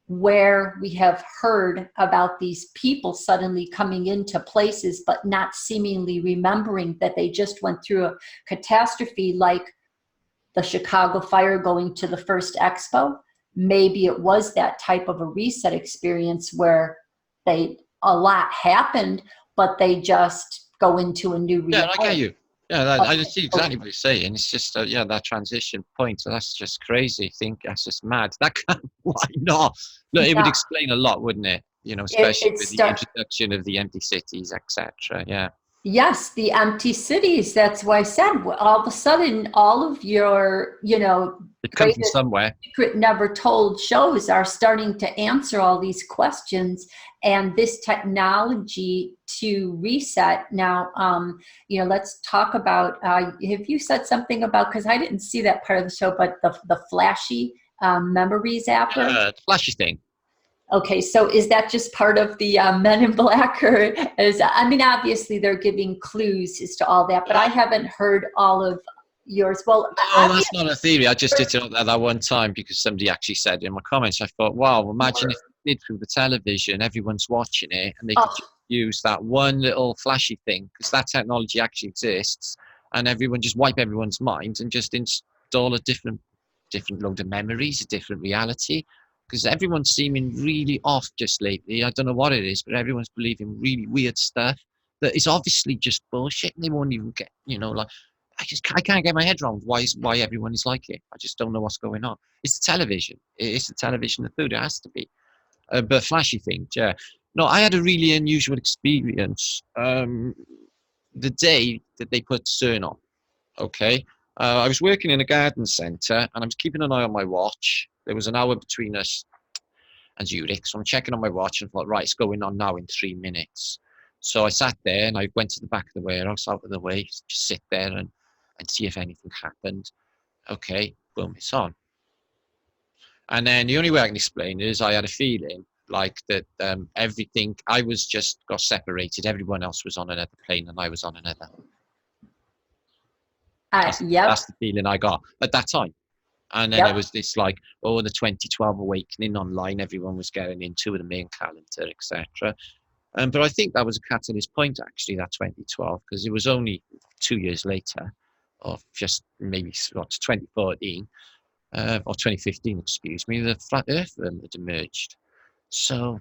where we have heard about these people suddenly coming into places but not seemingly remembering that they just went through a catastrophe, like the Chicago fire going to the first expo. Maybe it was that type of a reset experience where a lot happened, but they just go into a new reality. Yeah, I get you. Yeah, I see exactly what you're saying. It's just, that transition point. So that's just crazy. I think that's just mad. Why not? Look, it would explain a lot, wouldn't it? Especially with the introduction of the empty cities, etc. Yeah. Yes, the empty cities. That's why I said all of a sudden, all of your, it comes from somewhere. Secret never told shows are starting to answer all these questions, and this technology to reset. Now, let's talk about. Have you said something about? Because I didn't see that part of the show, but the flashy memories zapper. Flashy thing. Okay, so is that just part of the Men in Black, or obviously they're giving clues as to all that, but I haven't heard all of yours. Well, that's not a theory. I just did it at that one time because somebody actually said in my comments. I thought, wow, imagine if we did through the television, everyone's watching it, and they could just use that one little flashy thing, because that technology actually exists, and everyone just wipe everyone's mind and just install a different load of memories, a different reality. Because everyone's seeming really off just lately. I don't know what it is, but everyone's believing really weird stuff that is obviously just bullshit, and they won't even get, I can't get my head around why everyone is like it. I just don't know what's going on. It's the television. It's the television, the food. It has to be. But flashy things, yeah. No, I had a really unusual experience the day that they put CERN on. Okay. I was working in a garden centre, and I was keeping an eye on my watch. There was an hour between us and Zurich, so I'm checking on my watch and thought, right, it's going on now in 3 minutes. So I sat there and I went to the back of the warehouse, out of the way, just sit there and see if anything happened. Okay, boom, it's on. And then the only way I can explain it is I had a feeling like that everything, I was just got separated. Everyone else was on another plane and I was on another. That's the feeling I got at that time. And then it was this the 2012 awakening online, everyone was getting into with the main calendar, etc. But I think that was a catalyst point, actually, that 2012, because it was only 2 years later, or just maybe 2014, or 2015, excuse me, the flat earth had emerged. So,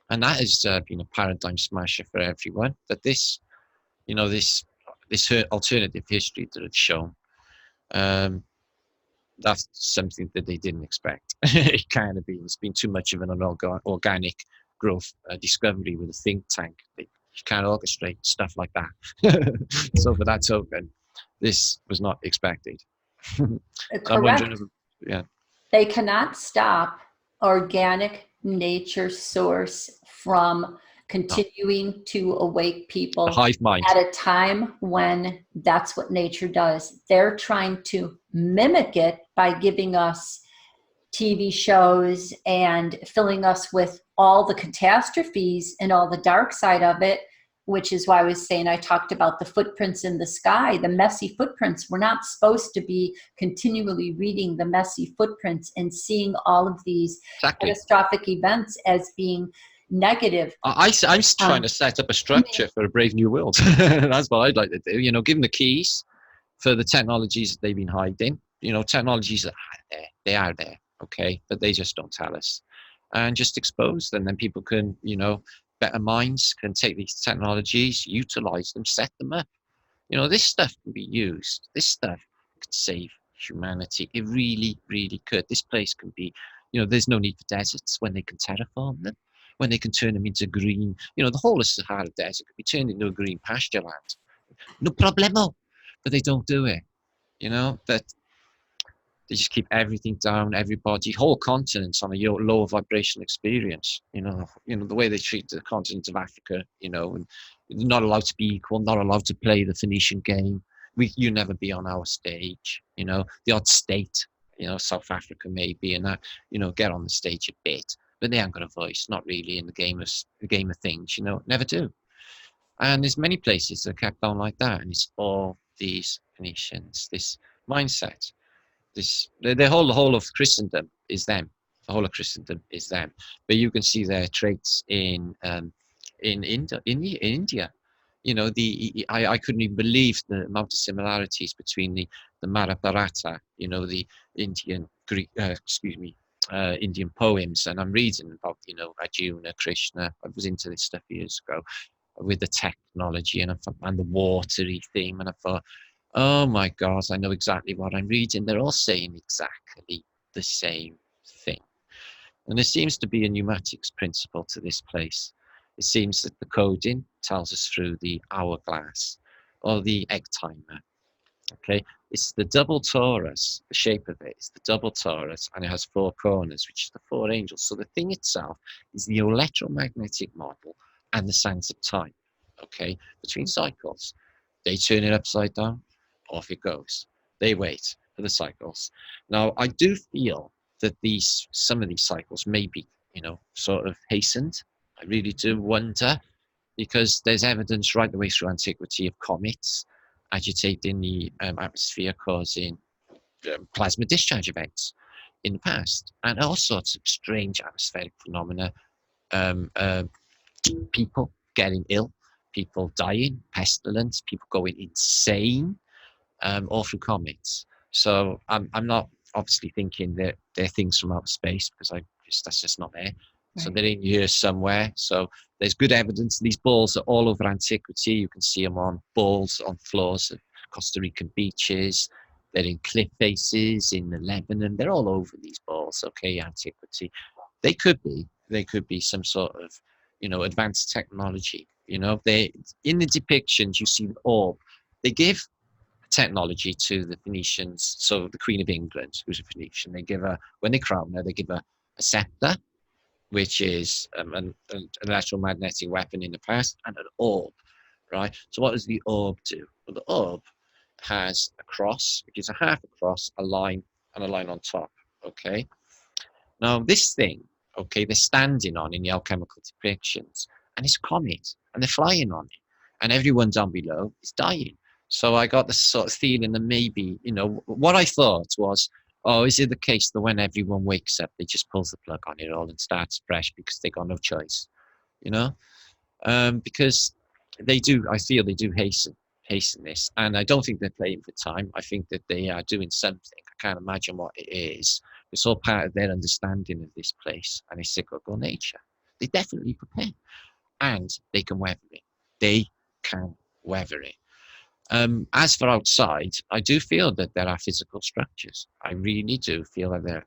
and that has been a paradigm smasher for everyone, that this alternative history that it's shown, that's something that they didn't expect. It kind of been. It's been too much of an organic growth discovery with a think tank. They can't orchestrate stuff like that. So for that token, this was not expected. Correct. They cannot stop organic nature source from continuing to awake people hive mind at a time when that's what nature does. They're trying to mimic it by giving us TV shows and filling us with all the catastrophes and all the dark side of it, which is why I was saying I talked about the footprints in the sky, the messy footprints. We're not supposed to be continually reading the messy footprints and seeing all of these catastrophic events as being negative. I'm trying to set up a structure for a brave new world. That's what I'd like to do. Give them the keys for the technologies that they've been hiding. Technologies that are there, they are there, okay, but they just don't tell us, and just expose them. Then people can, better minds can take these technologies, utilize them, set them up. This stuff can be used. This stuff could save humanity. It really, really could. This place can be, there's no need for deserts when they can terraform them, when they can turn them into green. The whole of Sahara Desert could be turned into a green pasture land. No problemo. But they don't do it. That they just keep everything down, everybody, whole continents on a lower vibrational experience. The way they treat the continent of Africa, and not allowed to be equal, not allowed to play the Phoenician game. You never be on our stage. The odd state, South Africa maybe, and that, get on the stage a bit, but they haven't got a voice, not really in the game of things. Never do. And there's many places that are kept on like that, and it's all these Phoenicians, this mindset. The whole of Christendom is them. The whole of Christendom is them. But you can see their traits in India. I couldn't even believe the amount of similarities between the Mahabharata, the Indian Indian poems, and I'm reading about Arjuna, Krishna. I was into this stuff years ago with the technology and the watery theme, and I thought, oh my God, I know exactly what I'm reading. They're all saying exactly the same thing. And there seems to be a pneumatics principle to this place. It seems that the coding tells us through the hourglass or the egg timer. Okay, it's the double torus, the shape of it is the double torus, and it has 4 corners, which is the 4 angels. So the thing itself is the electromagnetic model and the sands of time. Okay, between cycles, they turn it upside down, off it goes. They wait for the cycles. Now, I do feel that some of these cycles may be, sort of hastened. I really do wonder, because there's evidence right the way through antiquity of comets agitating the atmosphere, causing plasma discharge events in the past, and all sorts of strange atmospheric phenomena. People getting ill, people dying, pestilence, people going insane, all through comets. So I'm not obviously thinking that they're things from outer space, because that's just not there. Right. So they're in here somewhere. So there's good evidence. These balls are all over antiquity. You can see them on balls on floors of Costa Rican beaches. They're in cliff faces in Lebanon. They're all over these balls. Okay, antiquity. They could be some sort of advanced technology. They, in the depictions, you see the orb. They give technology to the Phoenicians. So the Queen of England, who's a Phoenician, they give her, when they crown her, they give her a scepter, which is an electromagnetic weapon in the past, and an orb, right? So what does the orb do? Well, the orb has a cross, which is a half a cross, a line, and a line on top, okay? Now, this thing, okay, they're standing on in the alchemical depictions, and it's a comet, and they're flying on it, and everyone down below is dying. So I got this sort of feeling that maybe, what I thought was, oh, is it the case that when everyone wakes up, they just pulls the plug on it all and starts fresh because they got no choice, because I feel they do hasten this, and I don't think they're playing for time. I think that they are doing something. I can't imagine what it is. It's all part of their understanding of this place and its cyclical nature. They definitely prepare, and they can weather it. They can weather it. As for outside, I do feel that there are physical structures. I really do feel that there are,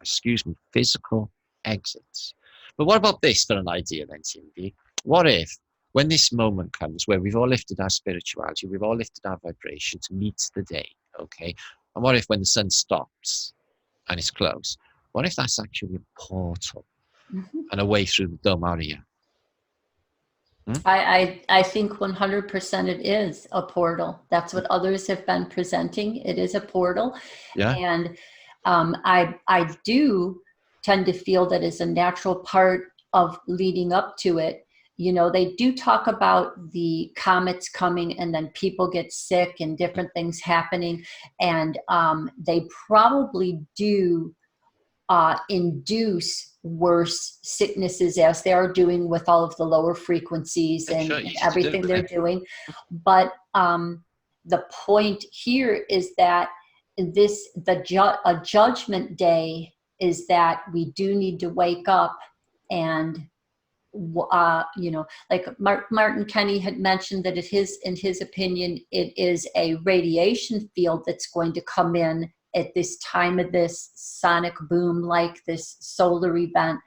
physical exits. But what about this for an idea then, Cindy? What if, when this moment comes where we've all lifted our spirituality, we've all lifted our vibration to meet the day, okay? And what if when the sun stops and it's closed, what if that's actually a portal and a way through the Dome area? I think 100% it is a portal. That's what others have been presenting. It is a portal. Yeah. And I do tend to feel that is a natural part of leading up to it. They do talk about the comets coming and then people get sick and different things happening. And they probably do induce worse sicknesses, as they are doing with all of the lower frequencies and everything they're doing. But the point here is that a judgment day is that we do need to wake up and like Martin Kenny had mentioned that in his opinion, it is a radiation field that's going to come in at this time of this sonic boom, like this solar event,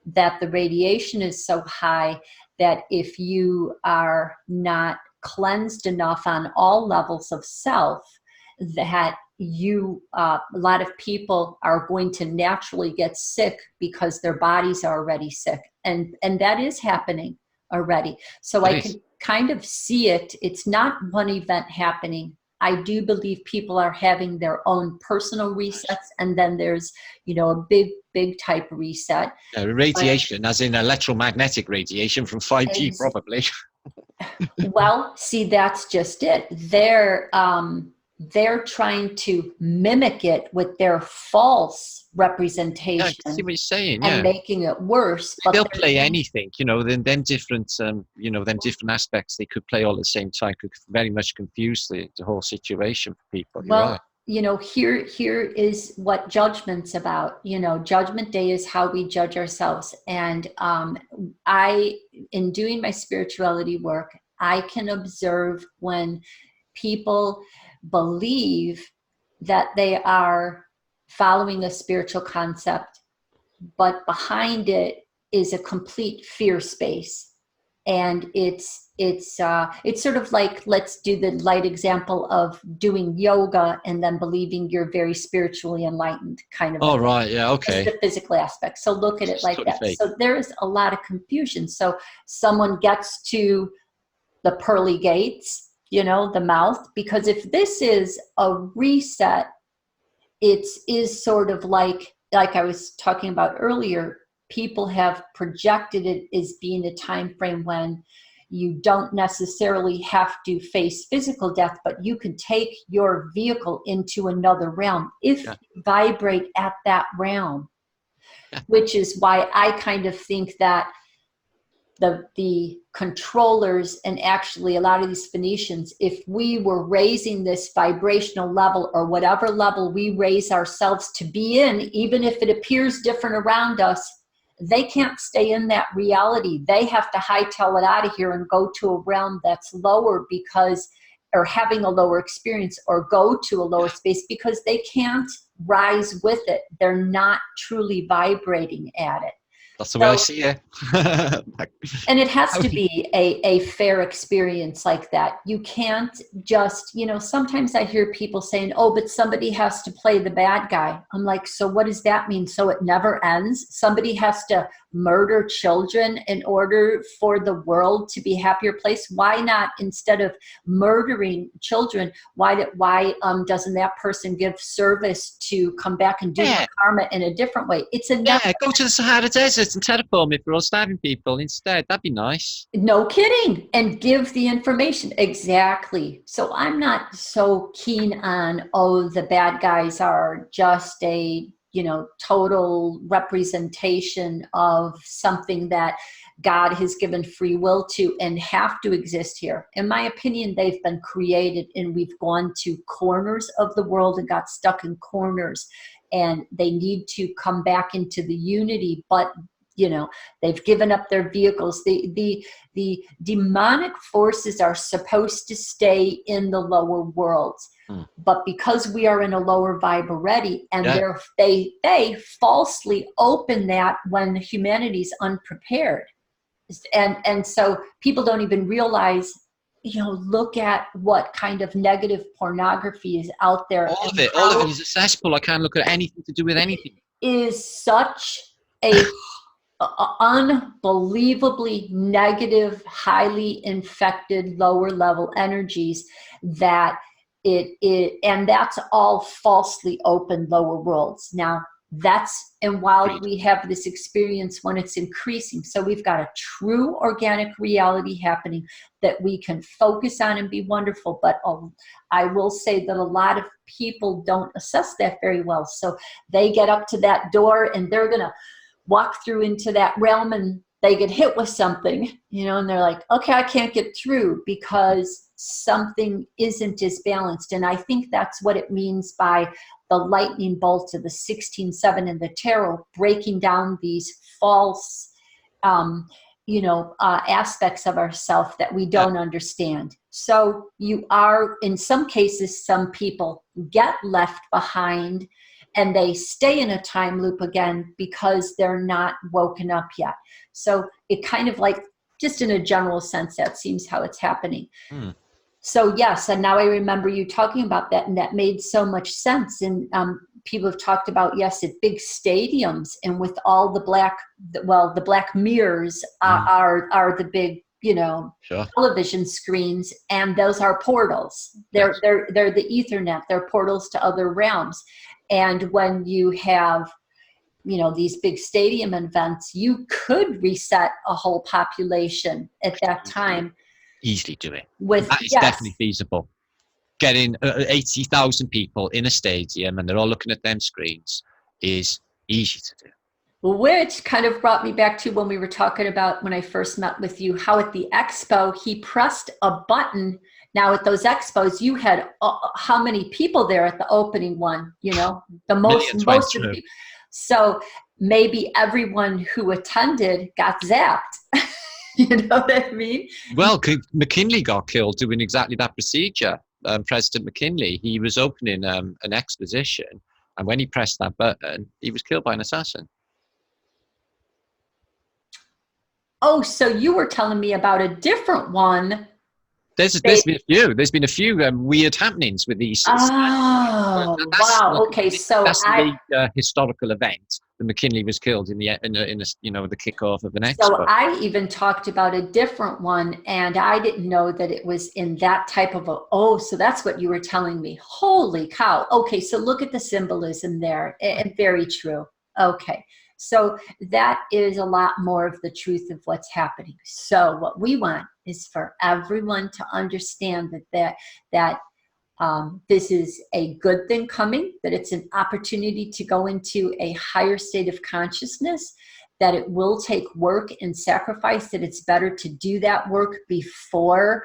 that the radiation is so high that if you are not cleansed enough on all levels of self, that a lot of people are going to naturally get sick because their bodies are already sick. And that is happening already. So I can kind of see it. It's not one event happening. I do believe people are having their own personal resets, and then there's, a big type reset. Radiation, as in electromagnetic radiation from 5G, probably. Well, see, that's just it. They're trying to mimic it with their false representation. Yeah, I see what you're saying, and making it worse. But they'll play anything, them different, them different aspects. They could play all at the same time. Could very much confuse the whole situation for people. Well, here is what judgment's about. Judgment Day is how we judge ourselves. And in doing my spirituality work, I can observe when people believe that they are following a spiritual concept, but behind it is a complete fear space. And it's sort of like, let's do the light example of doing yoga and then believing you're very spiritually enlightened, kind of. Oh, right. Yeah. Okay. Just the physical aspect. So look at it like that. Fake. So there is a lot of confusion. So someone gets to the pearly gates, the mouth, because if this is a reset, it is sort of like I was talking about earlier, people have projected it as being a time frame when you don't necessarily have to face physical death, but you can take your vehicle into another realm if you vibrate at that realm, which is why I kind of think that the controllers, and actually a lot of these Phoenicians, if we were raising this vibrational level or whatever level we raise ourselves to be in, even if it appears different around us, they can't stay in that reality. They have to hightail it out of here and go to a realm that's lower or having a lower experience, or go to a lower space because they can't rise with it. They're not truly vibrating at it. That's the way I see it. And it has to be a fair experience like that. You can't just, sometimes I hear people saying, oh, but somebody has to play the bad guy. I'm like, so what does that mean? So it never ends? Somebody has to murder children in order for the world to be a happier place? Why not, instead of murdering children, why doesn't that person give service to come back and do the karma in a different way? It's go to the Sahara Desert and terraform it for all stabbing people instead. That'd be nice. No kidding. And give the information. Exactly. So I'm not so keen on, the bad guys are just a total representation of something that God has given free will to and have to exist here. In my opinion, they've been created, and we've gone to corners of the world and got stuck in corners, and they need to come back into the unity. But they've given up their vehicles. The demonic forces are supposed to stay in the lower worlds. But because we are in a lower vibe already, and they falsely open that when humanity's unprepared. And so people don't even realize, look at what kind of negative pornography is out there. All of it is accessible. I can't look at anything to do with anything. It is such a unbelievably negative, highly infected, lower level energies that and that's all falsely open lower worlds. Now, And while Agreed. we have this experience when it's increasing, so we've got a true organic reality happening that we can focus on and be wonderful. But I will say that a lot of people don't assess that very well. So they get up to that door and they're going to walk through into that realm, and they get hit with something, and they're like, okay, I can't get through because something isn't as balanced. And I think that's what it means by the lightning bolt of the 16/7 in the tarot, breaking down these false, aspects of ourself that we don't understand. So you are, in some cases, some people get left behind and they stay in a time loop again because they're not woken up yet. So it kind of like, just in a general sense, that seems how it's happening. So yes, and now I remember you talking about that, and that made so much sense. And people have talked about, yes, at big stadiums and with all the black mirrors are the big, Sure. television screens, and those are portals. They're the Ethernet. They're portals to other realms. And when you have, these big stadium events, you could reset a whole population at that time. Easily do it. That is definitely feasible. Getting 80,000 people in a stadium and they're all looking at them screens is easy to do. Which kind of brought me back to when we were talking about when I first met with you, how at the expo he pressed a button. Now at those expos, you had how many people there at the opening one? The most of the people. So maybe everyone who attended got zapped. You know what I mean? Well, McKinley got killed doing exactly that procedure. President McKinley, he was opening an exposition, and when he pressed that button, he was killed by an assassin. Oh, so you were telling me about a different one. There's been a few weird happenings with these. Oh, wow. Okay, so that's the historical event. The McKinley was killed in the kickoff of an expo. So I even talked about a different one, and I didn't know that it was in that type of so that's what you were telling me. Holy cow. Okay, so look at the symbolism there. And very true. Okay. So that is a lot more of the truth of what's happening. So what we want is for everyone to understand that this is a good thing coming, that it's an opportunity to go into a higher state of consciousness, that it will take work and sacrifice, that it's better to do that work before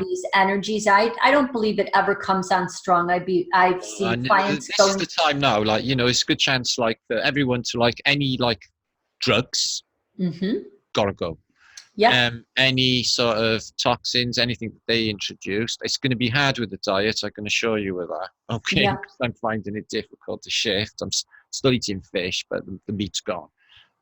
these energies. I don't believe it ever comes on strong. I've seen clients going. This is the time now, it's a good chance, for everyone to, any, drugs, gotta go. Yeah. Any sort of toxins, anything that they introduced, it's going to be hard with the diet. I can assure you with that. Okay, Yeah. I'm finding it difficult to shift. I'm still eating fish, but the meat's gone.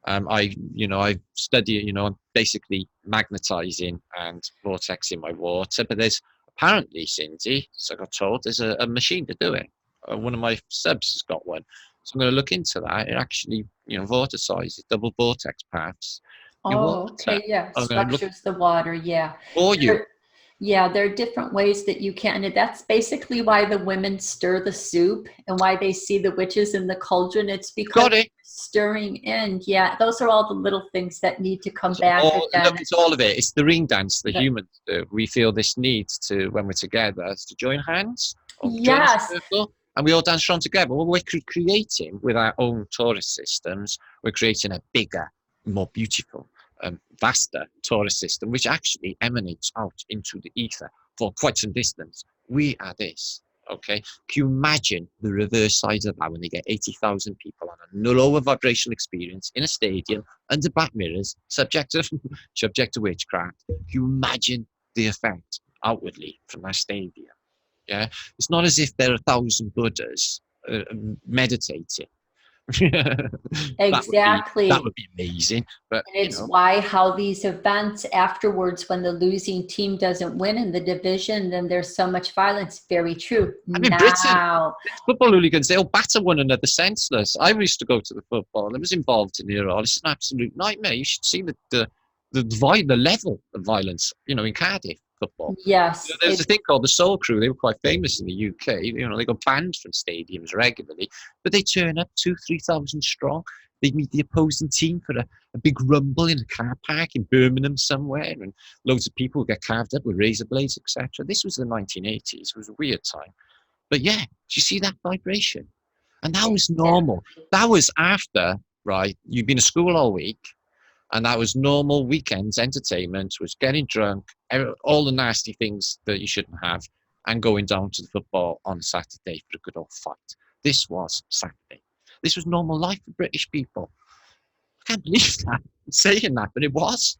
I study, I'm basically magnetizing and vortexing my water, but there's apparently, Cindy, so I got told, there's a machine to do it. One of my subs has got one. So I'm going to look into that. It actually, vorticizes, double vortex paths. Okay, yeah, structures the water, yeah. For you. Yeah, there are different ways that you can, and that's basically why the women stir the soup and why they see the witches in the cauldron. It's because they're stirring in. Yeah, those are all the little things that need to come back again. Look, it's all of it. It's the ring dance the humans do. We feel this need to, when we're together, to join hands. Join a circle, and we all dance around together. Well, we're creating, with our own Taurus systems, we're creating a bigger, more beautiful, vaster Taurus system, which actually emanates out into the ether for quite some distance. We are this. Okay, can you imagine the reverse side of that when they get 80,000 people on a lower vibrational experience in a stadium under back mirrors, subject to witchcraft? Can you imagine the effect outwardly from that stadium? Yeah, it's not as if there are 1,000 Buddhas meditating. Exactly. That would be amazing. But and it's why how these events afterwards, when the losing team doesn't win in the division, then there's so much violence. Very true. I mean, Britain, football hooligans, they'll batter one another senseless. I used to go to the football and I was involved in it all. It's an absolute nightmare. You should see the level of violence, in Cardiff. football. Yes. There's a thing called the Soul Crew. They were quite famous in the UK. They got banned from stadiums regularly, but they turn up 2,000-3,000 strong. They meet the opposing team for a big rumble in a car park in Birmingham somewhere, and loads of people get carved up with razor blades, etc. This was the 1980s. It was a weird time. But yeah, do you see that vibration? And that was normal. That was after, right, you've been to school all week, and that was normal weekends entertainment, was getting drunk, all the nasty things that you shouldn't have, and going down to the football on Saturday for a good old fight. This was Saturday. This was normal life for British people. I can't believe that. I'm saying that, but it was.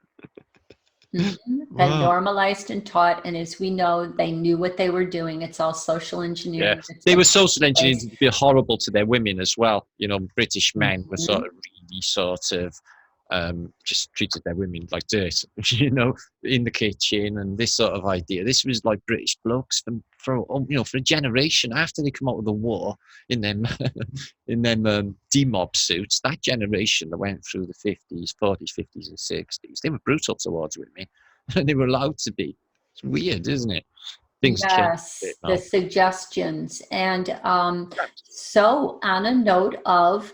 Mm-hmm. Been normalized and taught, and as we know, they knew what they were doing. It's all social engineering. Yeah. They were social engineering to be horrible to their women as well. British men were sort of really just treated their women like dirt, in the kitchen, and this sort of idea. This was like British blokes for a generation after they come out of the war in them demob suits. That generation that went through the 50s, 40s, 50s, and 60s, they were brutal towards women, and they were allowed to be. It's weird, isn't it? Things yes, the suggestions. And so on a note of,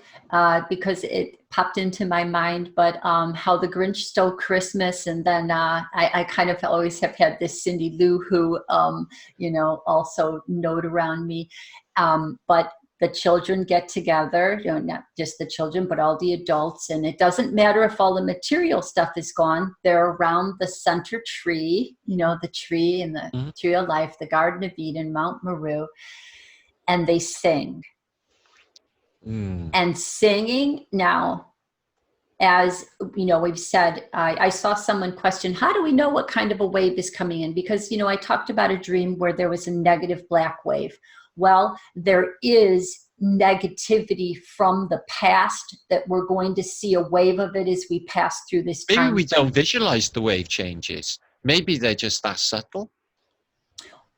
because it popped into my mind, but how the Grinch stole Christmas, and then I kind of always have had this Cindy Lou who, also note around me, but the children get together, not just the children, but all the adults. And it doesn't matter if all the material stuff is gone. They're around the center tree, the tree and the tree of life, the Garden of Eden, Mount Meru, and they sing. And singing now, as we've said, I saw someone question, how do we know what kind of a wave is coming in? Because, I talked about a dream where there was a negative black wave. Well, there is negativity from the past that we're going to see a wave of it as we pass through this time. Maybe we don't visualize the wave changes. Maybe they're just that subtle.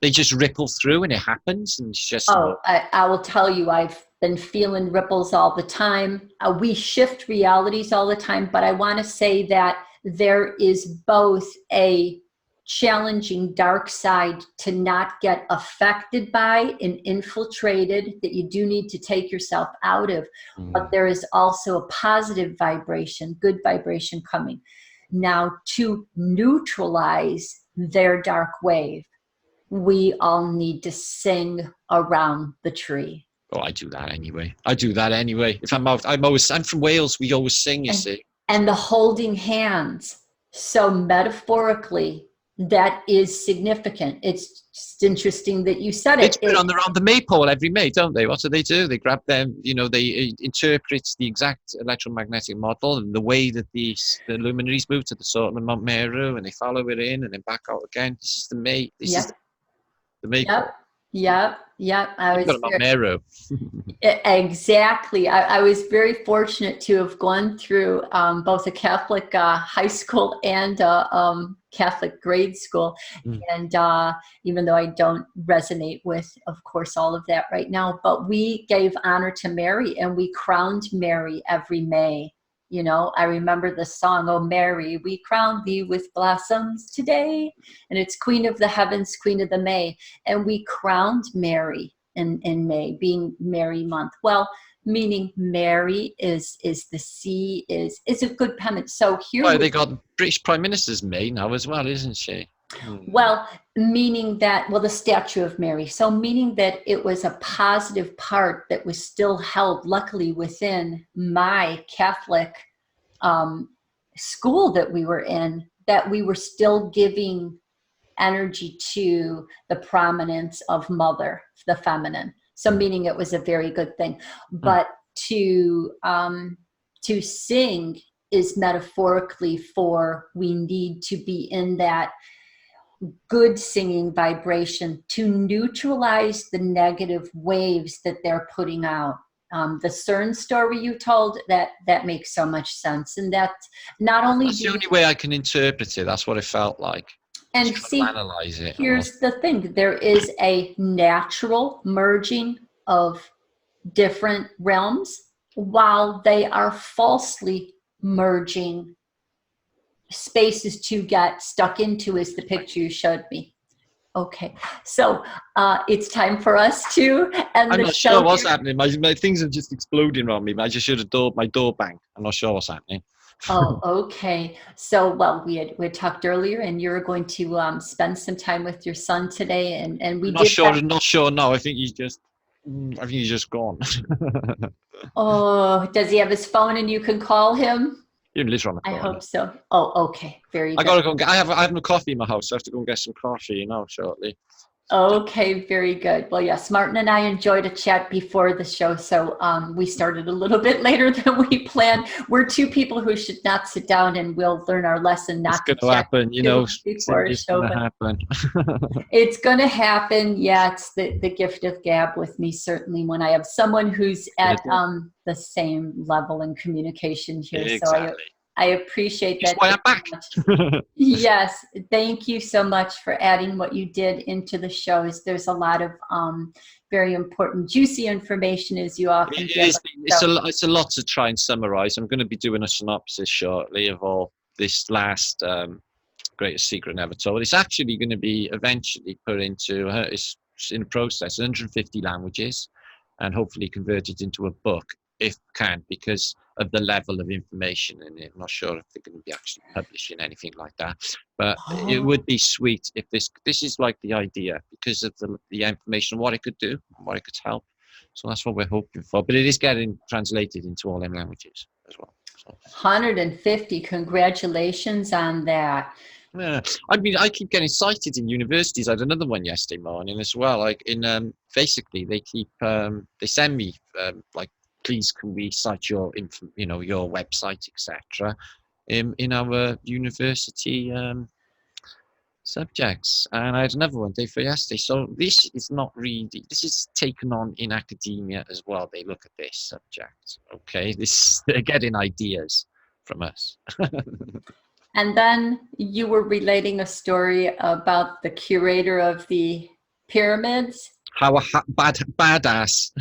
They just ripple through and it happens, and it's just... I will tell you, I've been feeling ripples all the time. We shift realities all the time, but I want to say that there is both a challenging dark side to not get affected by and infiltrated that you do need to take yourself out of, but there is also a positive vibration, good vibration coming. Now, to neutralize their dark wave, we all need to sing around the tree. Oh, I do that anyway. If I'm from Wales, we always sing, you see. And the holding hands. So metaphorically, that is significant. It's just interesting that you said it. They turn around the maypole every May, don't they? What do? They grab them, they interpret the exact electromagnetic model and the way that the luminaries move to the sort of Mount Meru, and they follow it in and then back out again. This is the May. This is the maypole. Yep. I was Mount Meru. Exactly. I was very fortunate to have gone through both a Catholic high school and Catholic grade school. And even though I don't resonate with, of course, all of that right now, but we gave honor to Mary and we crowned Mary every May. I remember the song, "Oh Mary, we crown thee with blossoms today." And it's Queen of the Heavens, Queen of the May. And we crowned Mary in May, being Mary month. Well, meaning Mary is the sea, is a good penance. So here they got British Prime Minister's May now as well, isn't she? Well, meaning that, the statue of Mary. So meaning that it was a positive part that was still held, luckily, within my Catholic school that we were in, that we were still giving energy to the prominence of mother, the feminine. So meaning it was a very good thing. But to sing is metaphorically for we need to be in that good singing vibration to neutralize the negative waves that they're putting out. The CERN story you told, that makes so much sense. And that not only... That's the only way I can interpret it. That's what it felt like. And see, analyze it. Here's the thing. There is a natural merging of different realms while they are falsely merging spaces to get stuck into is the picture you showed me. Okay, so it's time for us to end I'm the not show sure what's here. happening. My things are just exploding around me. I just heard my door bang. I'm not sure what's happening. Oh, okay. So, well, we had talked earlier, and you were going to spend some time with your son today, and we I'm did have. not sure now. I think he's just gone. Oh, does he have his phone and you can call him? You're literally on the I corner. hope so. Oh, okay. Very I good. gotta go. I have no coffee in my house. So I have to go and get some coffee, shortly. Okay, very good. Well, yes, Martin and I enjoyed a chat before the show, so we started a little bit later than we planned. We're two people who should not sit down, and we'll learn our lesson not It's to gonna chat happen, before a It's show. gonna happen. It's going to happen. Yeah, it's the gift of gab with me, certainly, when I have someone who's at the same level in communication here. Exactly. So I appreciate That's that. why I'm back. Yes, thank you so much for adding what you did into the shows. There's a lot of very important, juicy information, as you often give. It's a lot to try and summarize. I'm going to be doing a synopsis shortly of all this last Greatest Secret Never Told. It's actually going to be eventually put into, it's in the process, 150 languages, and hopefully converted into a book, if can, because of the level of information in it. I'm not sure if they're going to be actually publishing anything like that, but it would be sweet if this is like the idea, because of the information, what it could do, what it could help. So that's what we're hoping for. But it is getting translated into all them languages as well. So. 150, congratulations on that. Yeah, I mean, I keep getting cited in universities. I had another one yesterday morning as well. Like basically they keep they send me like, please can we cite your your website, etc. In our university subjects, and I had another one day for yesterday. So this is not really, this is taken on in academia as well. They look at this subject. Okay, they're getting ideas from us. And then you were relating a story about the curator of the pyramids. How badass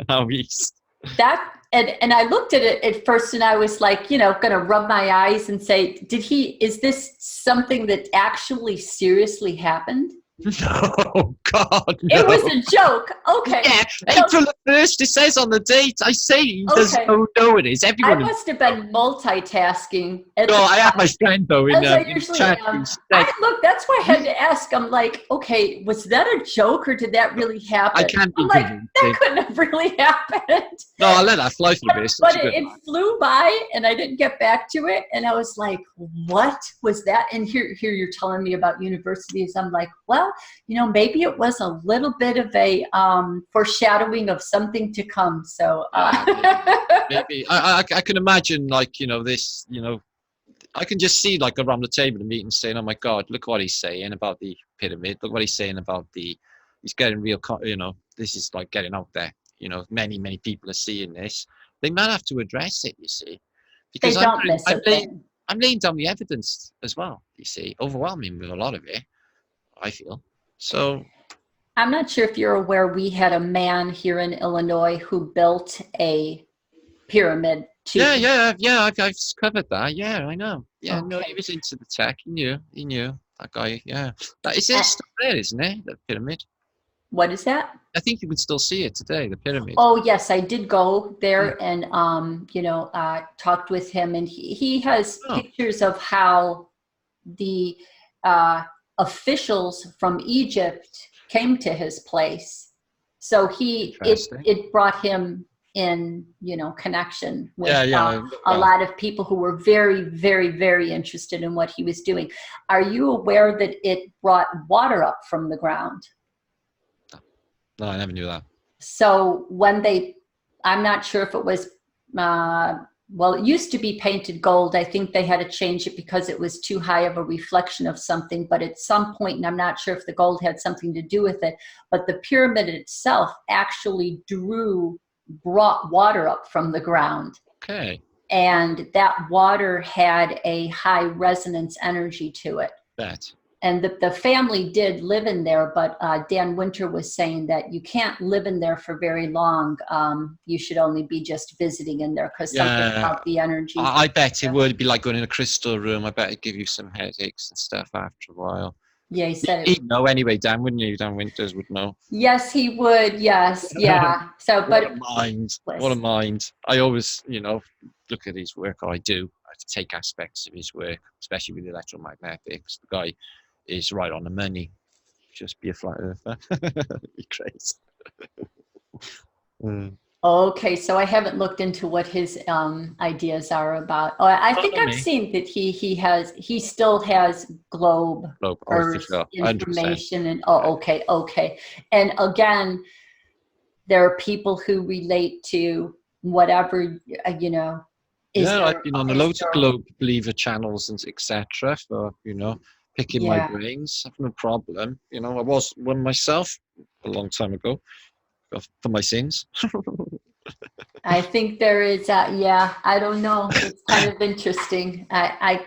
how he's That and I looked at it at first and I was like, gonna rub my eyes and say, is this something that actually seriously happened? No, God, no. It was a joke. Okay. Yeah, April the 1st, it says on the date. I say he doesn't know it is. Everyone. I must have been multitasking. No, I have my friend though in chat. Look, that's why I had to ask. I'm like, okay, was that a joke or did that really happen? I can't be like, that couldn't have really happened. No, I'll let that fly through this. But it flew by and I didn't get back to it. And I was like, what was that? And here you're telling me about universities. I'm like, well, maybe it was a little bit of a foreshadowing of something to come. So maybe. I can imagine, like, this, I can just see, like, around the table, the meeting saying, oh my God, look what he's saying about the pyramid. Look what he's saying about he's getting real, this is like getting out there. Many, many people are seeing this. They might have to address it, you see. Because I'm laying down the evidence as well, you see, overwhelming with a lot of it, I feel. So I'm not sure if you're aware, we had a man here in Illinois who built a pyramid. Yeah, I've covered that. Yeah, I know. Yeah, okay. No, he was into the tech. He knew that guy. Yeah, that is still there, isn't it? The pyramid. What is that? I think you can still see it today, the pyramid. Oh yes, I did go there and talked with him, and he has pictures of how the officials from Egypt came to his place. So it brought him in, connection with a lot of people who were very, very, very interested in what he was doing. Are you aware that it brought water up from the ground? No, I never knew that. So when I'm not sure if it was, it used to be painted gold. I think they had to change it because it was too high of a reflection of something. But at some point, and I'm not sure if the gold had something to do with it, but the pyramid itself actually brought water up from the ground. Okay. And that water had a high resonance energy to it. And the family did live in there, but Dan Winter was saying that you can't live in there for very long. You should only be just visiting in there because something about the energy. I bet it would be like going in a crystal room. I bet it'd give you some headaches and stuff after a while. Yeah, he said he'd know anyway, Dan, wouldn't you? Dan Winters would know. Yes, he would. Yes, yeah. So, What a mind. What a mind. I always, look at his work. I do. I have to take aspects of his work, especially with electromagnetics. The guy is right on the money. Just be a flat earther. Be crazy. Okay, so I haven't looked into what his ideas are about. Oh, I think I've seen that he still has globe Earth sure. information, and okay. And again, there are people who relate to whatever I've been on a loads of globe believer channels and etc. for picking my brains. I've no problem. I was one myself a long time ago for my sins. I think there is I don't know, it's kind of interesting. I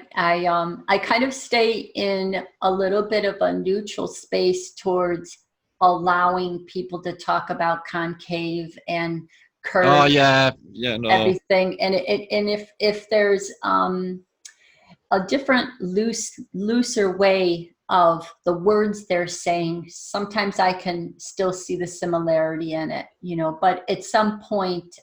kind of stay in a little bit of a neutral space towards allowing people to talk about concave and curve everything, and if there's a different looser way of the words they're saying, sometimes I can still see the similarity in it, but at some point,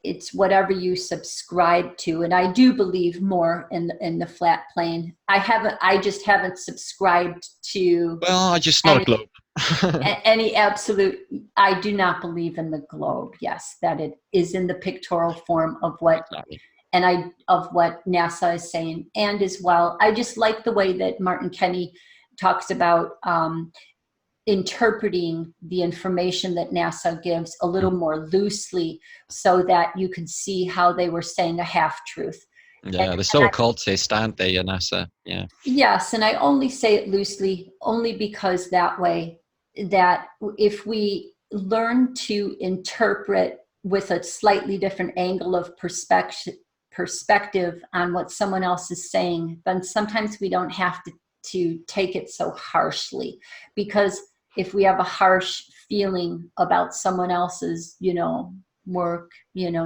it's whatever you subscribe to. And I do believe more in the flat plane. I just haven't subscribed to. Well, I just not a globe. Any absolute, I do not believe in the globe. Yes, that it is in the pictorial form of what, of what NASA is saying. And as well, I just like the way that Martin Kenney talks about interpreting the information that NASA gives a little more loosely, so that you could see how they were saying a half-truth. Yeah, they're so occultist, aren't they, NASA? Yeah. Yes, and I only say it loosely only because that way, that if we learn to interpret with a slightly different angle of perspective on what someone else is saying, then sometimes we don't have to take it so harshly. Because if we have a harsh feeling about someone else's, work,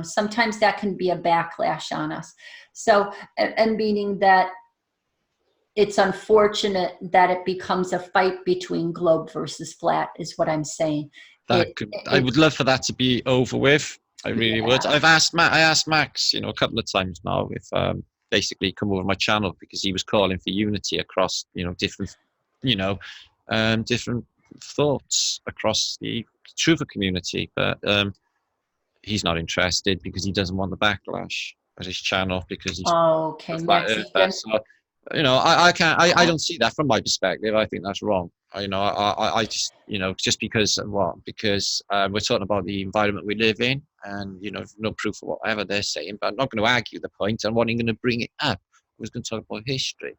sometimes that can be a backlash on us. So, and meaning that it's unfortunate that it becomes a fight between globe versus flat, is what I'm saying. I would love for that to be over with. I really would. I asked Max, a couple of times now, if basically come over my channel, because he was calling for unity across, different, different thoughts across the truther community, but he's not interested because he doesn't want the backlash at his channel, because he's so, I don't see that from my perspective. I think that's wrong. I just, just because we're talking about the environment we live in, and no proof of whatever they're saying, but I'm not going to argue the point. I'm wanting to bring it up. I was going to talk about history,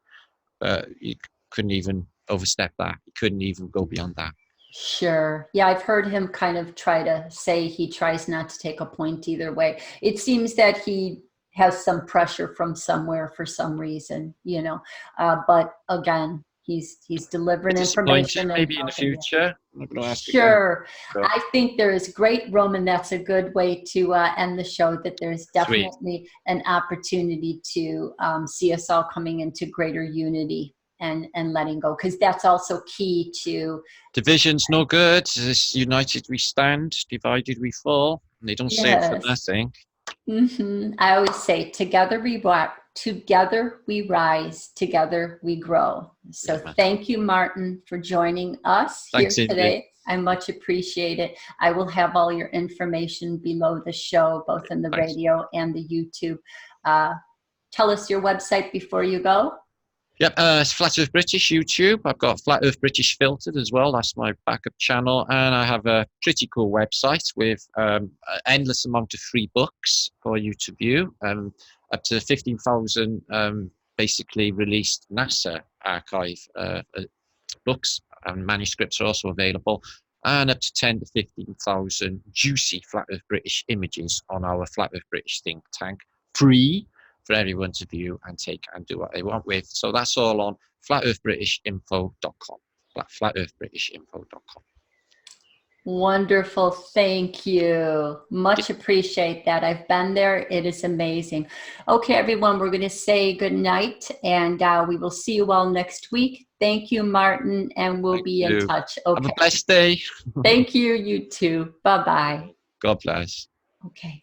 but you couldn't even overstep that. You couldn't even go beyond that. Sure. Yeah, I've heard him kind of try to say he tries not to take a point either way. It seems that he has some pressure from somewhere for some reason, but again, he's delivering information. Maybe in the future. I'm going to ask sure. Again. I think there is great, Roman. That's a good way to end the show, that there's definitely an opportunity to see us all coming into greater unity and letting go, because that's also key to. Division's no good. United we stand, divided we fall. And they don't say it for nothing. Mm-hmm. I always say, together we rise, together we grow. So thank you, Martin, for joining us here today. I much appreciate it. I will have all your information below the show, both in the radio and the YouTube. Tell us your website before you go. Yep, it's Flat Earth British YouTube. I've got Flat Earth British Filtered as well. That's my backup channel. And I have a pretty cool website with an endless amount of free books for you to view. Up to 15,000 basically released NASA archive books and manuscripts are also available. And up to 10 to 15,000 juicy Flat Earth British images on our Flat Earth British think tank. Free. for everyone to view and take and do what they want with. So that's all on flatearthbritishinfo.com. flatearthbritishinfo.com. Wonderful. Thank you. Much appreciate that. I've been there. It is amazing. Okay, everyone, we're going to say good night, and we will see you all next week. Thank you, Martin, and we'll be in touch. Okay. Have a blessed day. Thank you. You too. Bye-bye. God bless. Okay.